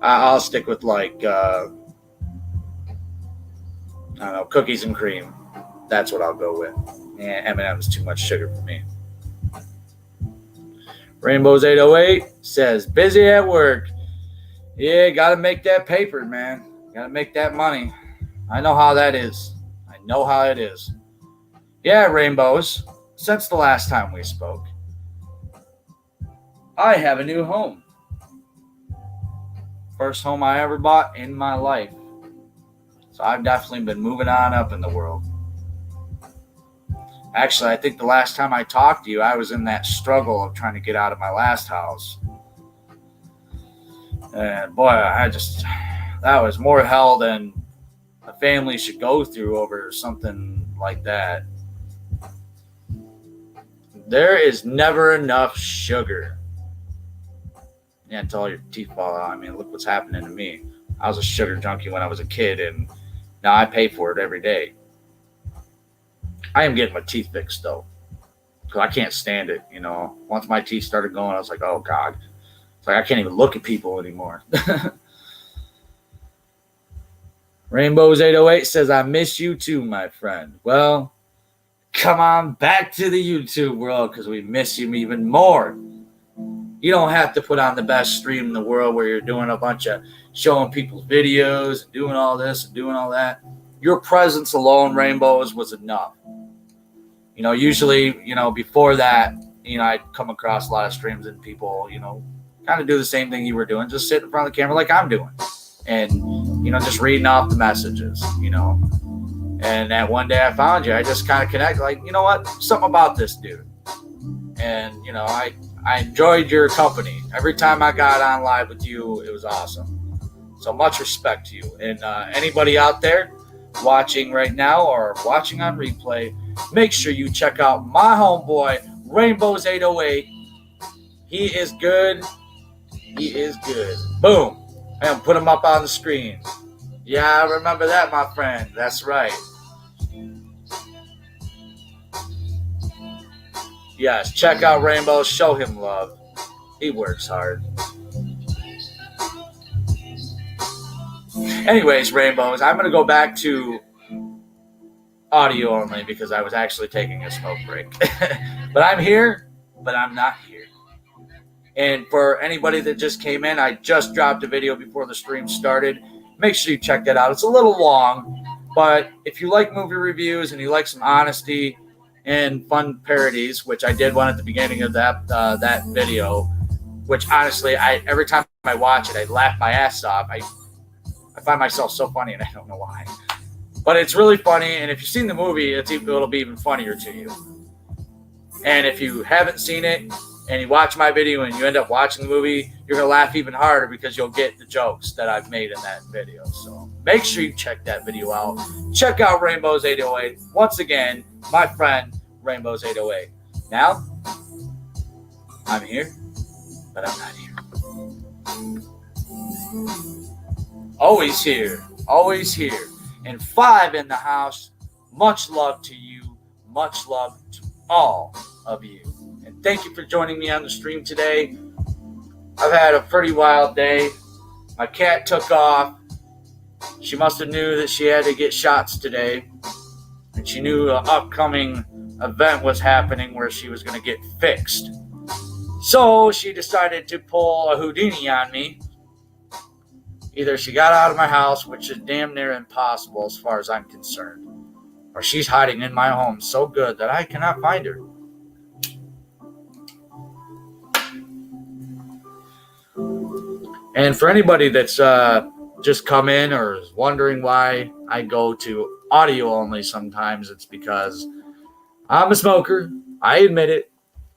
Speaker 2: I'll stick with I don't know, cookies and cream. That's what I'll go with. Yeah, M&M's too much sugar for me. Rainbows 808 says, busy at work. Yeah, got to make that paper, man. Got to make that money. I know how that is. I know how it is. Yeah, Rainbows, since the last time we spoke, I have a new home. First home I ever bought in my life. So I've definitely been moving on up in the world. Actually, I think the last time I talked to you, I was in that struggle of trying to get out of my last house. And boy, that was more hell than a family should go through over something like that. There is never enough sugar. Yeah, until all your teeth fall out. I mean, look what's happening to me. I was a sugar junkie when I was a kid, and now I pay for it every day. I am getting my teeth fixed, though, because I can't stand it, Once my teeth started going, I was like, oh, God. It's like I can't even look at people anymore. Rainbows 808 says, I miss you too, my friend. Well, come on back to the YouTube world, because we miss you even more. You don't have to put on the best stream in the world where you're doing a bunch of showing people's videos and doing all this and doing all that. Your presence alone, Rainbows, was enough. Usually, before that, I'd come across a lot of streams and people, kind of do the same thing you were doing. Just sit in front of the camera like I'm doing. And, just reading off the messages, And that one day I found you. I just kind of connected like, you know what? Something about this dude. And, I enjoyed your company. Every time I got on live with you, it was awesome. So much respect to you. And anybody out there watching right now or watching on replay, make sure you check out my homeboy, Rainbows 808. He is good. He is good. Boom. And put him up on the screen. Yeah, I remember that, my friend. That's right. Yes, check out Rainbow. Show him love. He works hard. Anyways, Rainbows, I'm going to go back to audio only because I was actually taking a smoke break. But I'm here, but I'm not here. And for anybody that just came in, I just dropped a video before the stream started. Make sure you check that out. It's a little long, but if you like movie reviews and you like some honesty and fun parodies, which I did one at the beginning of that video, which honestly, every time I watch it, I laugh my ass off. I find myself so funny, and I don't know why. But it's really funny, and if you've seen the movie, it'll be even funnier to you. And if you haven't seen it, and you watch my video and you end up watching the movie, you're going to laugh even harder because you'll get the jokes that I've made in that video. So make sure you check that video out. Check out Rainbows 808. Once again, my friend, Rainbows 808. Now, I'm here, but I'm not here. Always here. Always here. And 5 in the house. Much love to you. Much love to all of you. And thank you for joining me on the stream today. I've had a pretty wild day. My cat took off. She must have knew that she had to get shots today. And she knew an upcoming event was happening where she was going to get fixed. So she decided to pull a Houdini on me. Either she got out of my house, which is damn near impossible as far as I'm concerned, or she's hiding in my home so good that I cannot find her. And for anybody that's just come in or is wondering why I go to audio only sometimes, it's because I'm a smoker. I admit it.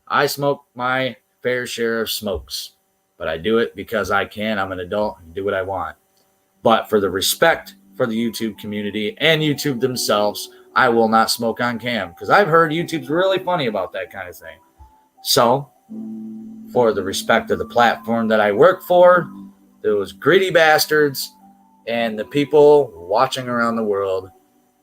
Speaker 2: I smoke my fair share of smokes. But I do it because I can. I'm an adult and do what I want. But for the respect for the YouTube community and YouTube themselves, I will not smoke on cam. Because I've heard YouTube's really funny about that kind of thing. So, for the respect of the platform that I work for, those greedy bastards, and the people watching around the world,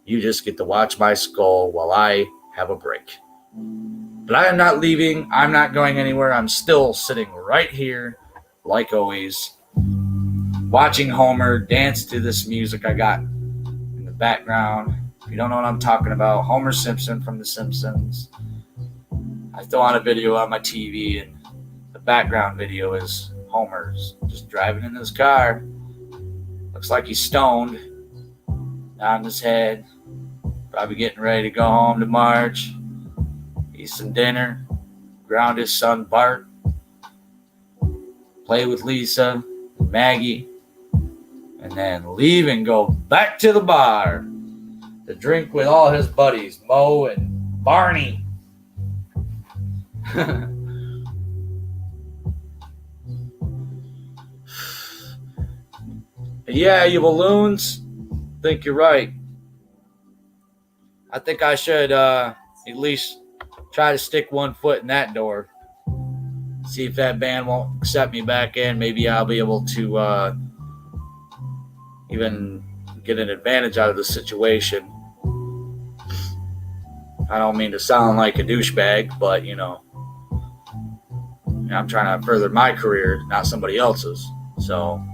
Speaker 2: you just get to watch my skull while I have a break. But I am not leaving. I'm not going anywhere. I'm still sitting right here, like always, watching Homer dance to this music I got in the background. If you don't know what I'm talking about, Homer Simpson from The Simpsons. I throw on a video on my TV, and the background video is Homer's just driving in his car. Looks like he's stoned, nodding his head, probably getting ready to go home to Marge, eat some dinner, ground his son Bart, play with Lisa and Maggie, and then leave and go back to the bar to drink with all his buddies, Mo and Barney. Yeah, you balloons. Think you're right. I think I should at least try to stick one foot in that door. See if that band won't accept me back in. Maybe I'll be able to even get an advantage out of the situation. I don't mean to sound like a douchebag, but, I'm trying to further my career, not somebody else's. So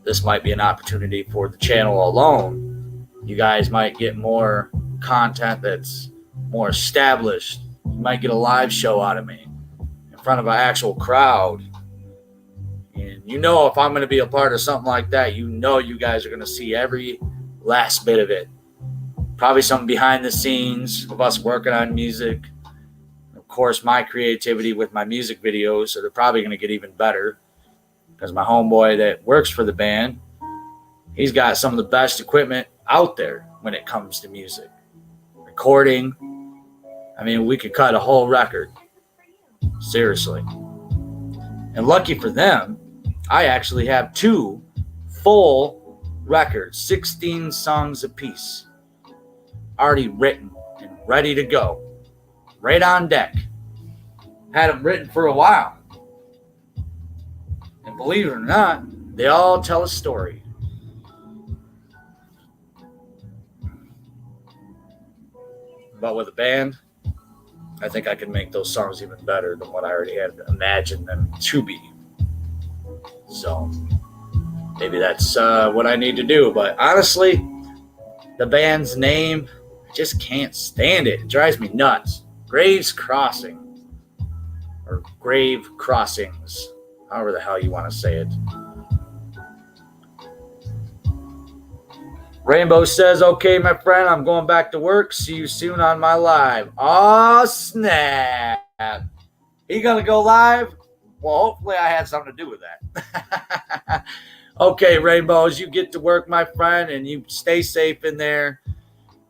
Speaker 2: this might be an opportunity for the channel alone. You guys might get more content that's more established. You might get a live show out of me in front of an actual crowd. And if I'm going to be a part of something like that, you guys are going to see every last bit of it. Probably some behind the scenes of us working on music. Of course, my creativity with my music videos, so they're probably going to get even better. Because my homeboy that works for the band, he's got some of the best equipment out there when it comes to music. Recording. I mean, we could cut a whole record. Seriously. And lucky for them, I actually have 2 full records, 16 songs apiece, already written and ready to go. Right on deck. Had them written for a while. And believe it or not, they all tell a story. But with a band, I think I can make those songs even better than what I already had imagined them to be. So maybe that's what I need to do. But honestly, the band's name, I just can't stand it. It drives me nuts. Graves Crossing. or grave crossings, however the hell you want to say it. Rainbow says, okay, my friend, I'm going back to work. See you soon on my live. Aw, snap. He gonna go live? Well, hopefully I had something to do with that. Okay, Rainbows, you get to work, my friend, and you stay safe in there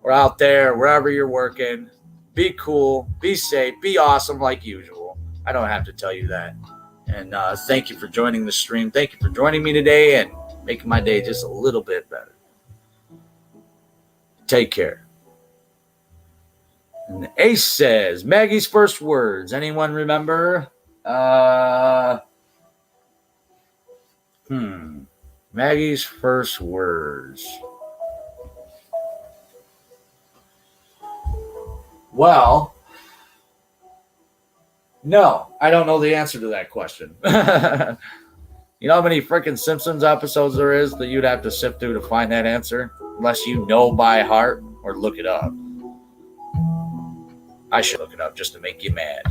Speaker 2: or out there, wherever you're working. Be cool, be safe, be awesome like usual. I don't have to tell you that. And thank you for joining the stream. Thank you for joining me today and making my day just a little bit better. Take care. And Ace says, Maggie's first words. Anyone remember? Maggie's first words. Well, no, I don't know the answer to that question. You know how many freaking Simpsons episodes there is that you'd have to sift through to find that answer? Unless you know by heart or look it up. I should look it up just to make you mad.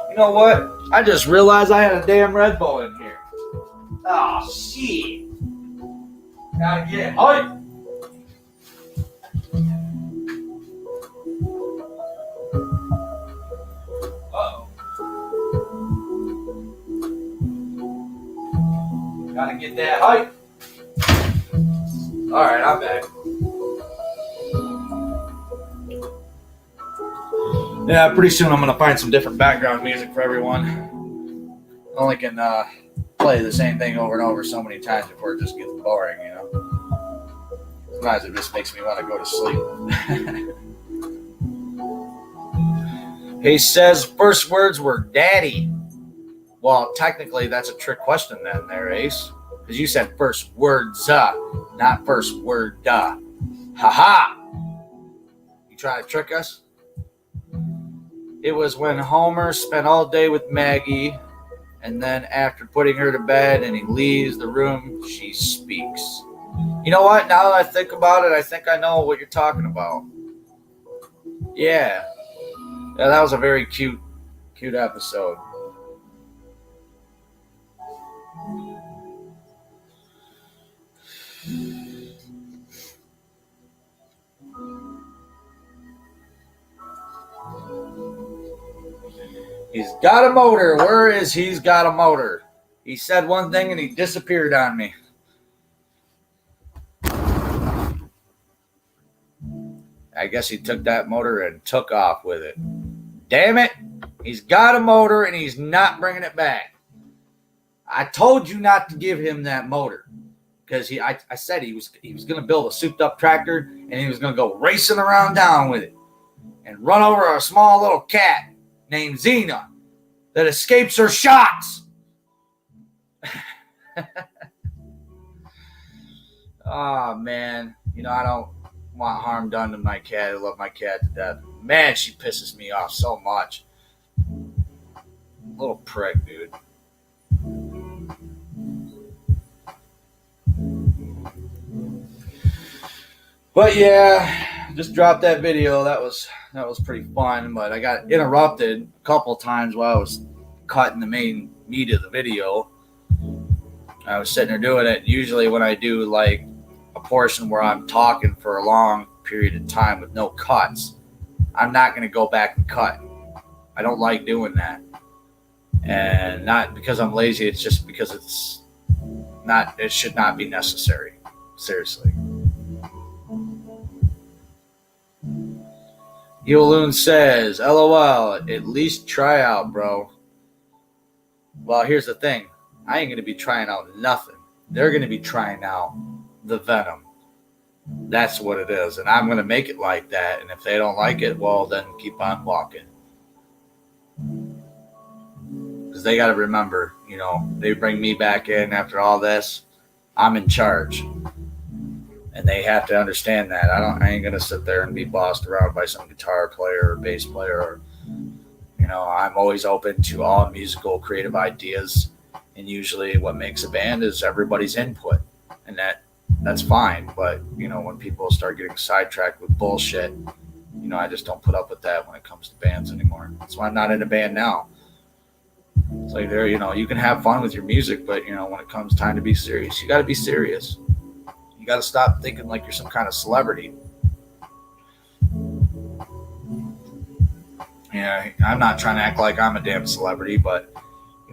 Speaker 2: You know what? I just realized I had a damn Red Bull in here. Oh, shit. Gotta get it. Oh, gotta get that height. All right, I'm back. Yeah, pretty soon I'm gonna find some different background music for everyone. I only can play the same thing over and over so many times before it just gets boring, you know. Sometimes it just makes me want to go to sleep. He says first words were daddy. Well, technically, that's a trick question then there, Ace. Because you said first words, not first word, Ha-ha! You trying to trick us? It was when Homer spent all day with Maggie, and then after putting her to bed and he leaves the room, she speaks. You know what? Now that I think about it, I think I know what you're talking about. Yeah. Yeah, that was a very cute episode. He's got a motor. Where is he's got a motor? He said one thing and he disappeared on me. I guess he took that motor and took off with it. Damn it. He's got a motor and he's not bringing it back. I told you not to give him that motor. Because I said he was going to build a souped up tractor and he was going to go racing around town with it. And run over a small little cat named Xena that escapes her shots. Oh, man. You know, I don't want harm done to my cat. I love my cat to death. Man, she pisses me off so much. Little prick, dude. But yeah, just dropped that video. That was pretty fun, but I got interrupted a couple times while I was cutting the main meat of the video. I was sitting there doing it. Usually when I do like a portion where I'm talking for a long period of time with no cuts, I'm not going to go back and cut. I don't like doing that. And not because I'm lazy, it's just because it should not be necessary. Seriously. Yoloon says, LOL, at least try out, bro. Well, here's the thing. I ain't going to be trying out nothing. They're going to be trying out the Venom. That's what it is. And I'm going to make it like that. And if they don't like it, well, then keep on walking. Because they got to remember, you know, they bring me back in after all this. I'm in charge. And they have to understand that. I ain't going to sit there and be bossed around by some guitar player or bass player or, you I'm always open to all musical creative ideas, and usually what makes a band is everybody's input, and that's fine. But when people start getting sidetracked with bullshit, I just don't put up with that when it comes to bands anymore. That's why I'm not in a band now. It's like you can have fun with your music, but when it comes time to be serious, you got to be serious. You got to stop thinking like you're some kind of celebrity. Yeah, I'm not trying to act like I'm a damn celebrity, but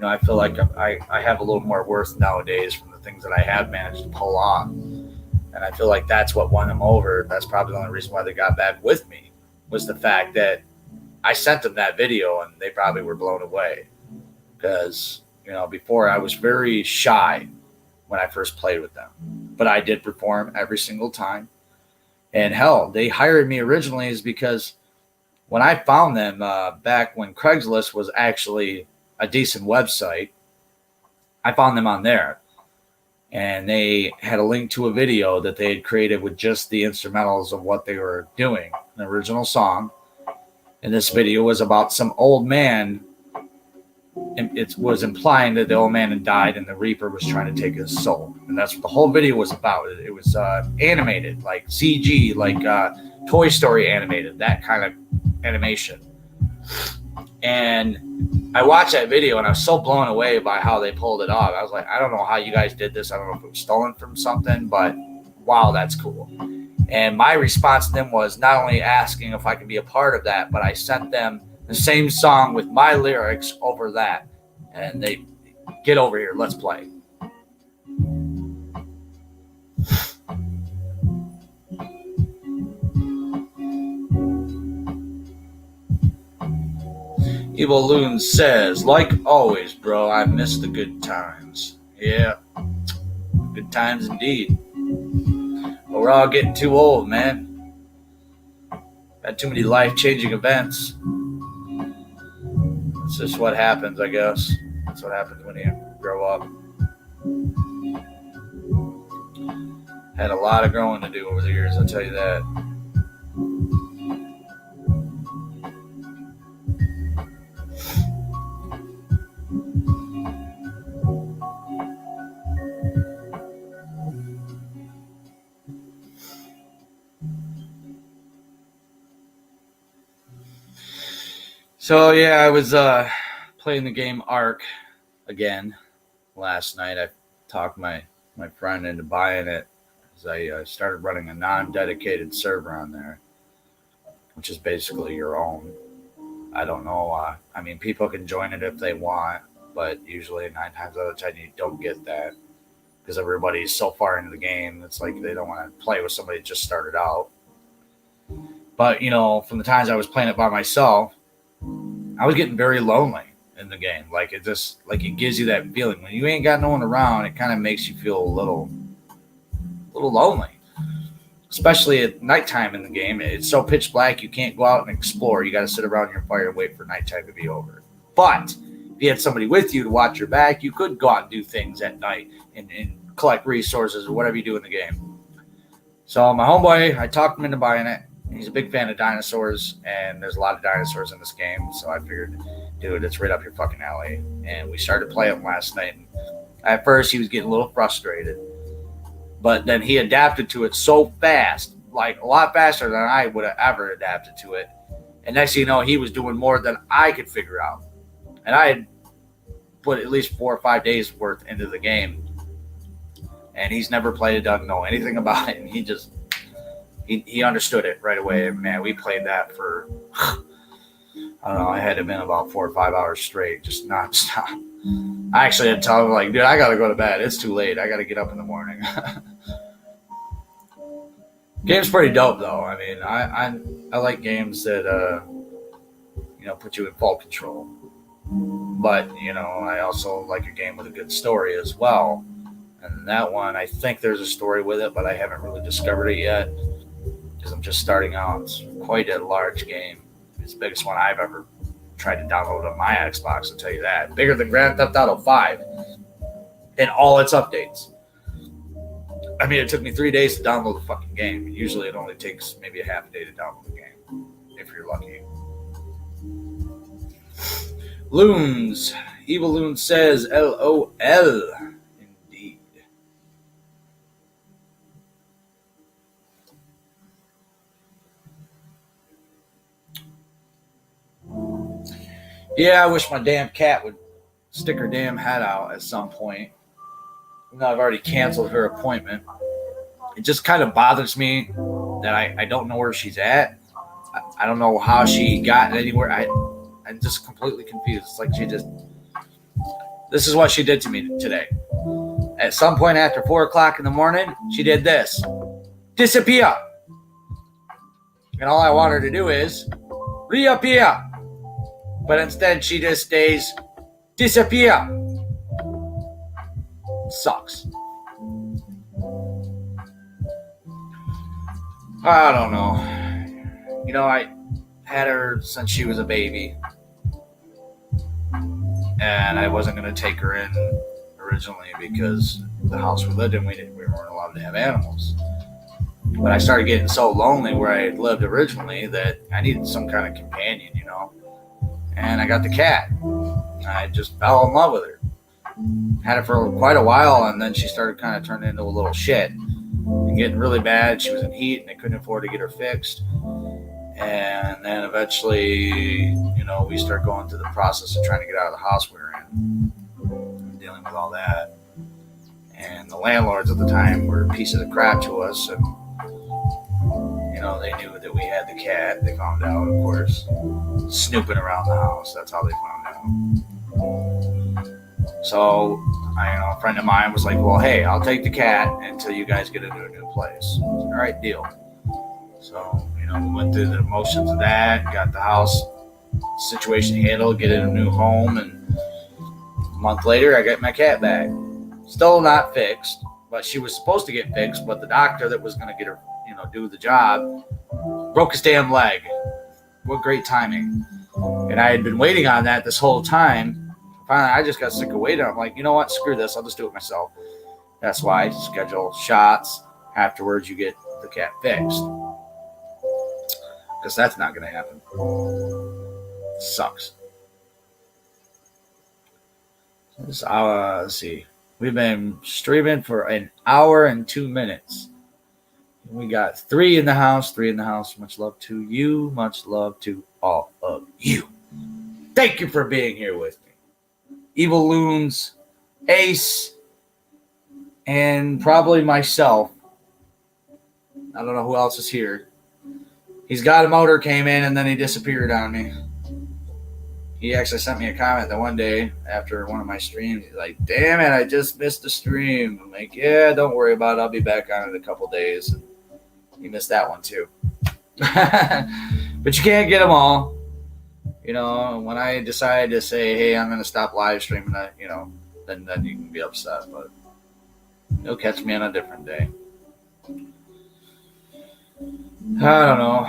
Speaker 2: I feel like I have a little more worth nowadays from the things that I have managed to pull off, and I feel like that's what won them over. That's probably the only reason why they got back with me, was the fact that I sent them that video and they probably were blown away. Because before I was very shy when I first played with them, but I did perform every single time. And hell, they hired me originally is because when I found them back when Craigslist was actually a decent website, I found them on there. And they had a link to a video that they had created with just the instrumentals of what they were doing, an original song. And this video was about some old man. It was implying that the old man had died and the Reaper was trying to take his soul. And that's what the whole video was about. It was animated, like CG, like Toy Story animated, that kind of animation. And I watched that video and I was so blown away by how they pulled it off. I was like, I don't know how you guys did this. I don't know if it was stolen from something, but wow, that's cool. And my response to them was not only asking if I could be a part of that, but I sent them the same song with my lyrics over that. And they, get over here, let's play. Evil Loon says, like always, bro, I miss the good times. Yeah, good times indeed. But we're all getting too old, man. Had too many life-changing events. It's just what happens, I guess. That's what happens when you grow up. Had a lot of growing to do over the years, I'll tell you that. So yeah, I was playing the game Ark again last night. I talked my friend into buying it because I started running a non-dedicated server on there, which is basically your own. I don't know. I mean, people can join it if they want, but usually 9 times out of 10 you don't get that because everybody's so far into the game. It's like they don't want to play with somebody that just started out. But from the times I was playing it by myself, I was getting very lonely in the game. Like it gives you that feeling when you ain't got no one around. It kind of makes you feel a little lonely, especially at nighttime in the game. It's so pitch black you can't go out and explore. You got to sit around your fire and wait for nighttime to be over. But if you had somebody with you to watch your back, you could go out and do things at night and collect resources or whatever you do in the game. So my homeboy, I talked him into buying it. He's a big fan of dinosaurs, and there's a lot of dinosaurs in this game. So I figured, dude, it's right up your fucking alley. And we started playing last night. And at first, he was getting a little frustrated. But then he adapted to it so fast, like a lot faster than I would have ever adapted to it. And next thing you know, he was doing more than I could figure out. And I had put at least 4 or 5 days worth into the game. And he's never played it, doesn't know anything about it. And he understood it right away. Man, we played that for, I don't know, I had to been about 4 or 5 hours straight, just nonstop. I actually had to tell him, like, dude, I got to go to bed. It's too late. I got to get up in the morning. Game's pretty dope, though. I mean, I like games that, put you in full control. But, I also like a game with a good story as well. And that one, I think there's a story with it, but I haven't really discovered it yet. Because I'm just starting out. It's quite a large game. It's the biggest one I've ever tried to download on my Xbox, I'll tell you that. Bigger than Grand Theft Auto 5 and all its updates. I mean, it took me 3 days to download the fucking game. Usually it only takes maybe a half a day to download the game, if you're lucky. Loons. Evil Loon says LOL. Indeed. Yeah, I wish my damn cat would stick her damn head out at some point. Even though I've already canceled her appointment. It just kind of bothers me that I don't know where she's at. I don't know how she got anywhere. I'm just completely confused. It's like this is what she did to me today. At some point after 4 o'clock in the morning, she did this. Disappear. And all I want her to do is reappear. But instead she just stays disappear. Sucks. I don't know. You know, I had her since she was a baby. And I wasn't going to take her in originally because the house we lived in, we weren't allowed to have animals. But I started getting so lonely where I had lived originally that I needed some kind of companion, you know. And I got the cat. I just fell in love with her. Had her for quite a while, and then she started kind of turning into a little shit. And getting really bad. She was in heat, and they couldn't afford to get her fixed. And then eventually, you know, we started going through the process of trying to get out of the house we were in. And dealing with all that. And the landlords at the time were pieces of crap to us. And, you know, they knew that we had the cat. They found out, of course. Snooping around the house. That's how they found out. So, a friend of mine was like, well, hey, I'll take the cat until you guys get into a new place. All right, deal. So, you know, we went through the motions of that, got the house situation handled, get in a new home, and a month later, I got my cat back. Still not fixed, but she was supposed to get fixed, but the doctor that was going to get her, you know, do the job broke his damn leg. What great timing. And I had been waiting on that this whole time. Finally, I just got sick of waiting. I'm like, you know what? Screw this. I'll just do it myself. That's why I schedule shots. Afterwards, you get the cat fixed. Because that's not going to happen. Sucks. Let's see. We've been streaming for an hour and 2 minutes. We got 3 in the house. 3 in the house. Much love to you. Much love to all of you. Thank you for being here with me. Evil Loons, Ace, and probably myself. I don't know who else is here. He's got a motor came in and then he disappeared on me. He actually sent me a comment that one day after one of my streams. He's like, damn it, I just missed the stream. I'm like, yeah, don't worry about it. I'll be back on it in a couple days. And he missed that one too. But you can't get them all. You know, when I decide to say, hey, I'm going to stop live streaming, you know, then you can be upset. But you'll catch me on a different day. I don't know.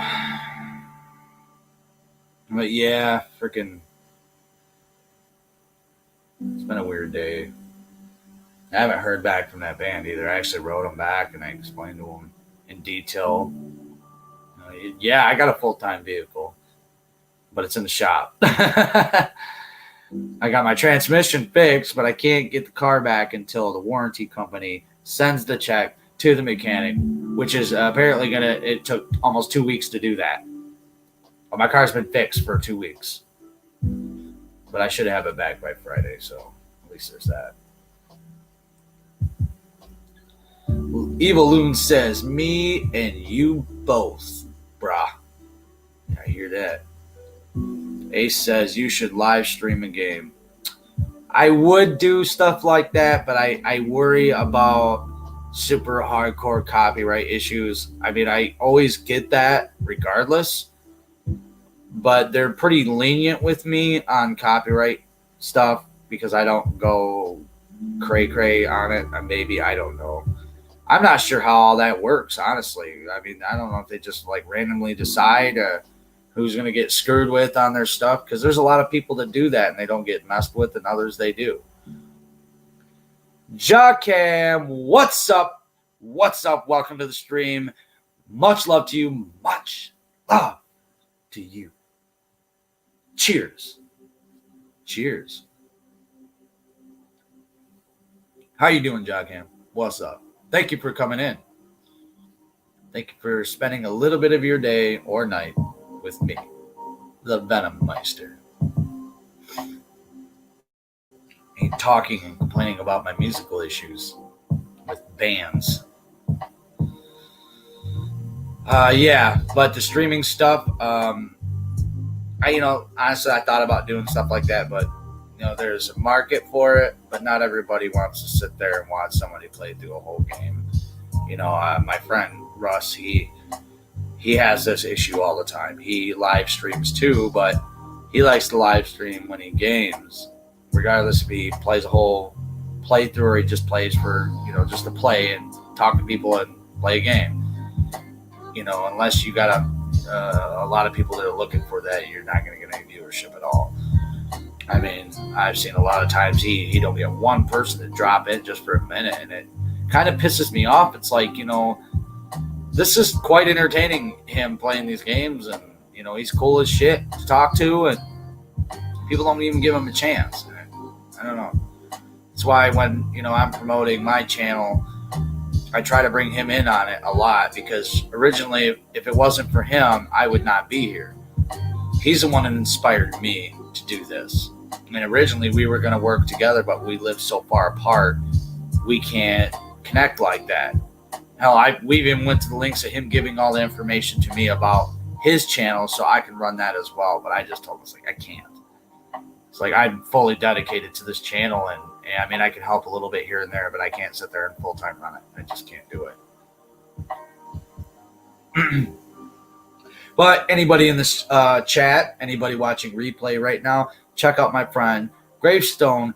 Speaker 2: But yeah, freaking. It's been a weird day. I haven't heard back from that band either. I actually wrote them back and I explained to them in detail. Yeah, I got a full-time vehicle, but it's in the shop. I got my transmission fixed, but I can't get the car back until the warranty company sends the check to the mechanic, which is apparently it took almost 2 weeks to do that. Well, my car's been fixed for 2 weeks, but I should have it back by Friday, so at least there's that. Evil Loon says, me and you both, brah. I hear that. Ace says, you should live stream a game. I would do stuff like that, but I worry about super hardcore copyright issues. I mean, I always get that regardless, but they're pretty lenient with me on copyright stuff because I don't go cray-cray on it. Maybe, I don't know. I'm not sure how all that works, honestly. I mean, I don't know if they just like randomly decide who's going to get screwed with on their stuff, because there's a lot of people that do that and they don't get messed with, and others they do. Jacam, what's up? What's up? Welcome to the stream. Much love to you. Much love to you. Cheers Cheers. How you doing, Jockham? What's up? Thank you for coming in. Thank you for spending a little bit of your day or night with me, the Venom Meister. And talking and complaining about my musical issues with bands. Yeah, but the streaming stuff, honestly, I thought about doing stuff like that, but there's a market for it, but not everybody wants to sit there and watch somebody play through a whole game. My friend Russ, he has this issue all the time. He live streams too, but he likes to live stream when he games, regardless if he plays a whole playthrough or he just plays for, just to play and talk to people and play a game. Unless you got a lot of people that are looking for that, you're not going to get any viewership at all. I mean, I've seen a lot of times he don't get one person to drop in just for a minute, and it kind of pisses me off. It's like, this is quite entertaining, him playing these games, and he's cool as shit to talk to, and people don't even give him a chance. I don't know. That's why when I'm promoting my channel, I try to bring him in on it a lot, because originally, if it wasn't for him, I would not be here. He's the one that inspired me to do this. I mean, originally we were going to work together, but we live so far apart, we can't connect like that. Hell, we even went to the links of him giving all the information to me about his channel so I can run that as well, but I just told him, I can't. It's like, I'm fully dedicated to this channel, and I mean, I can help a little bit here and there, but I can't sit there and full-time run it. I just can't do it. But anybody in this chat, anybody watching replay right now, check out my friend Gravestone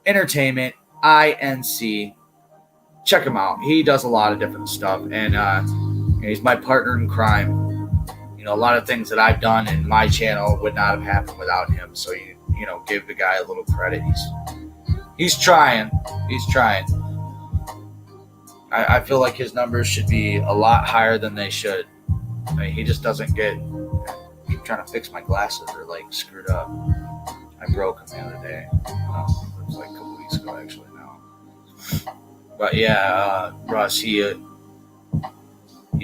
Speaker 2: Entertainment, INC. Check him out. He does a lot of different stuff, and he's my partner in crime. A lot of things that I've done in my channel would not have happened without him. So give the guy a little credit. He's trying. He's trying. I feel like his numbers should be a lot higher than they should. I mean, he just doesn't get. I'm trying to fix my glasses. They're screwed up. I broke them the other day. It was a couple weeks ago, actually. Now, but yeah, Russ, he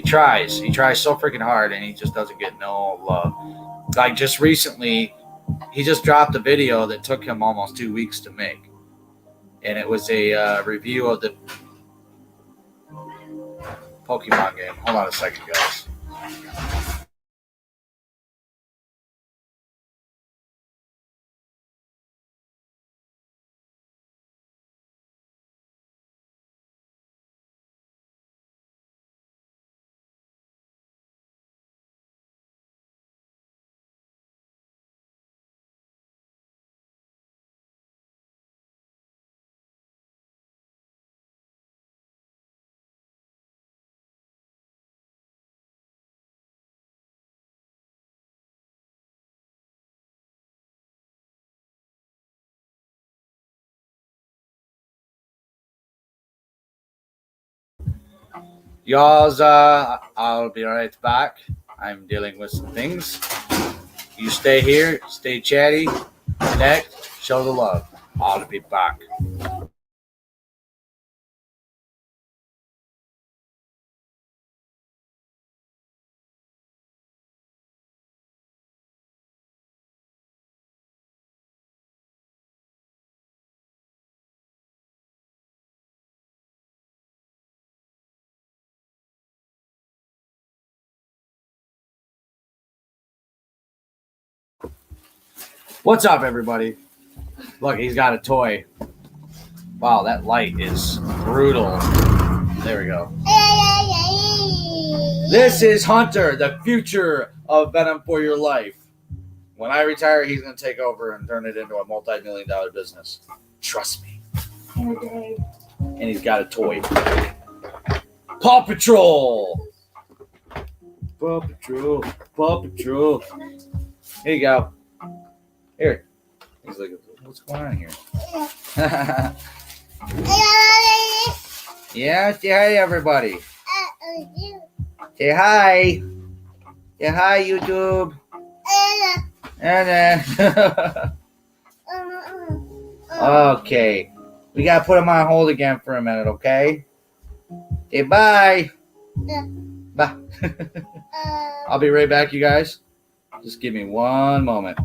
Speaker 2: tries. He tries so freaking hard, and he just doesn't get no love. Just recently, he just dropped a video that took him almost 2 weeks to make. And it was a review of the Pokemon game. Hold on a second, guys. Y'all's, I'll be right back. I'm dealing with some things. You stay here, stay chatty, connect, show the love. I'll be back. What's up, everybody? Look, he's got a toy. Wow, that light is brutal. There we go. This is Hunter, the future of Venom for your life. When I retire, he's going to take over and turn it into a multi-million-dollar business. Trust me.
Speaker 3: In a day.
Speaker 2: And he's got a toy. Paw Patrol! Paw Patrol. Paw Patrol. Here you go. Here. He's like, what's going on here? Yeah, say hi, everybody. Say hi. Say hi, YouTube. And then. Okay. We gotta put him on hold again for a minute, okay? Okay, bye. Bye. I'll be right back, you guys. Just give me one moment.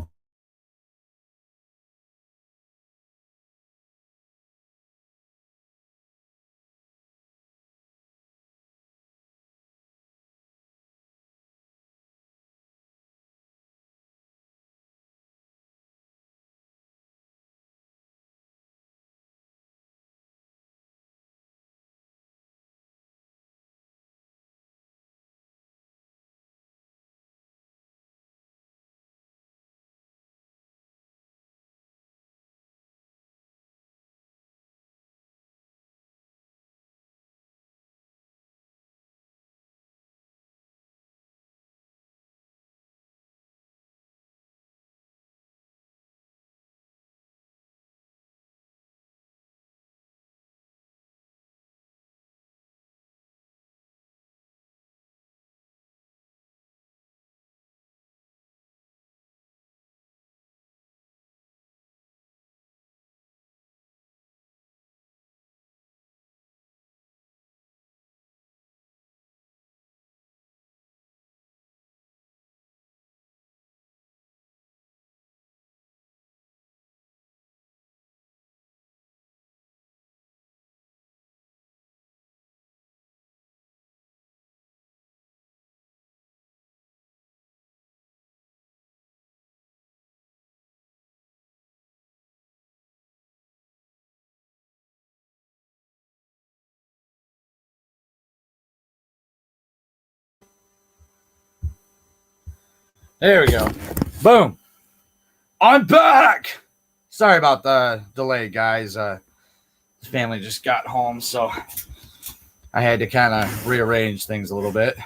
Speaker 2: There we go. Boom. I'm back. Sorry about the delay, guys. The family just got home, so I had to kind of rearrange things a little bit.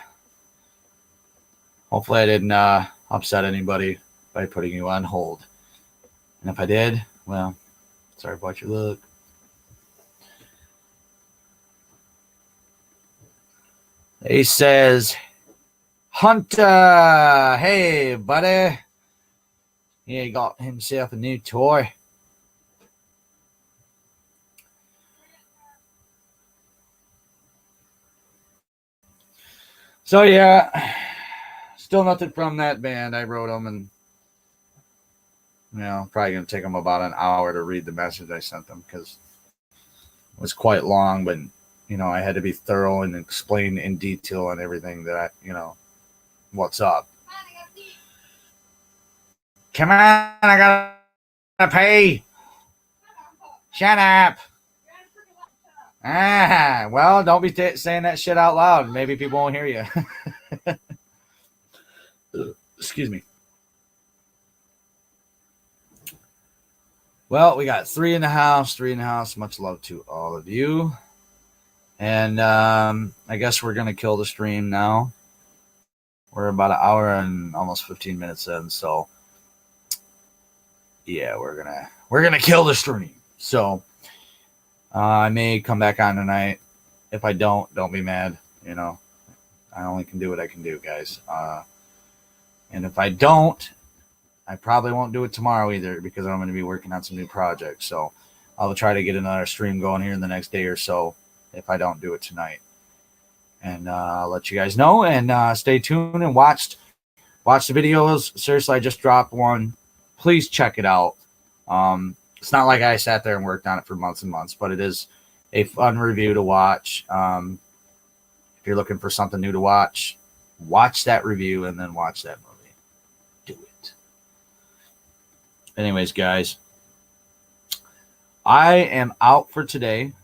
Speaker 2: Hopefully I didn't upset anybody by putting you on hold. And if I did, well, sorry about your luck. He says, Hunter, hey, buddy. He got himself a new toy. So, yeah, still nothing from that band. I wrote them, and, probably going to take them about an hour to read the message I sent them because it was quite long, but, I had to be thorough and explain in detail on everything that what's up. Come on, I gotta pay. Shut up. Well, don't be saying that shit out loud. Maybe people won't hear you. Excuse me. Well, we got 3 in the house. Much love to all of you. And I guess we're going to kill the stream now. We're about an hour and almost 15 minutes in. So, yeah, we're gonna kill the stream. So, I may come back on tonight. If I don't be mad. I only can do what I can do, guys. And if I don't, I probably won't do it tomorrow either because I'm going to be working on some new projects. So I'll try to get another stream going here in the next day or so if I don't do it tonight. And I'll let you guys know. And stay tuned and watch the videos. Seriously, I just dropped one. Please check it out. It's not like I sat there and worked on it for months and months, but it is a fun review to watch. If you're looking for something new to watch that review and then watch that movie. Do it. Anyways, guys, I am out for today.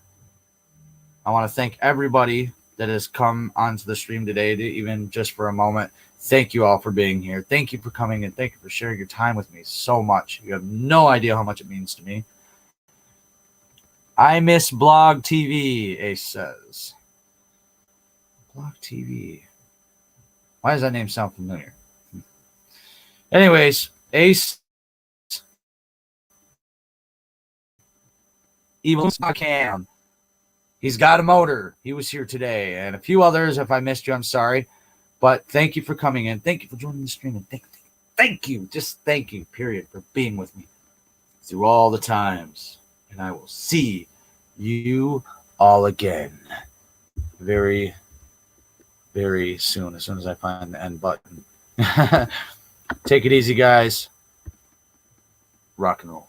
Speaker 2: I want to thank everybody that has come onto the stream today, even just for a moment. Thank you all for being here. Thank you for coming and thank you for sharing your time with me so much. You have no idea how much it means to me. I miss Blog TV, Ace says. Blog TV. Why does that name sound familiar? Anyways, Ace. Evil Cam. He's got a motor. He was here today. And a few others. If I missed you, I'm sorry. But thank you for coming in. Thank you for joining the stream. And thank you. Just thank you, period, for being with me through all the times. and I will see you all again very, very soon, as soon as I find the end button. Take it easy, guys. Rock and roll.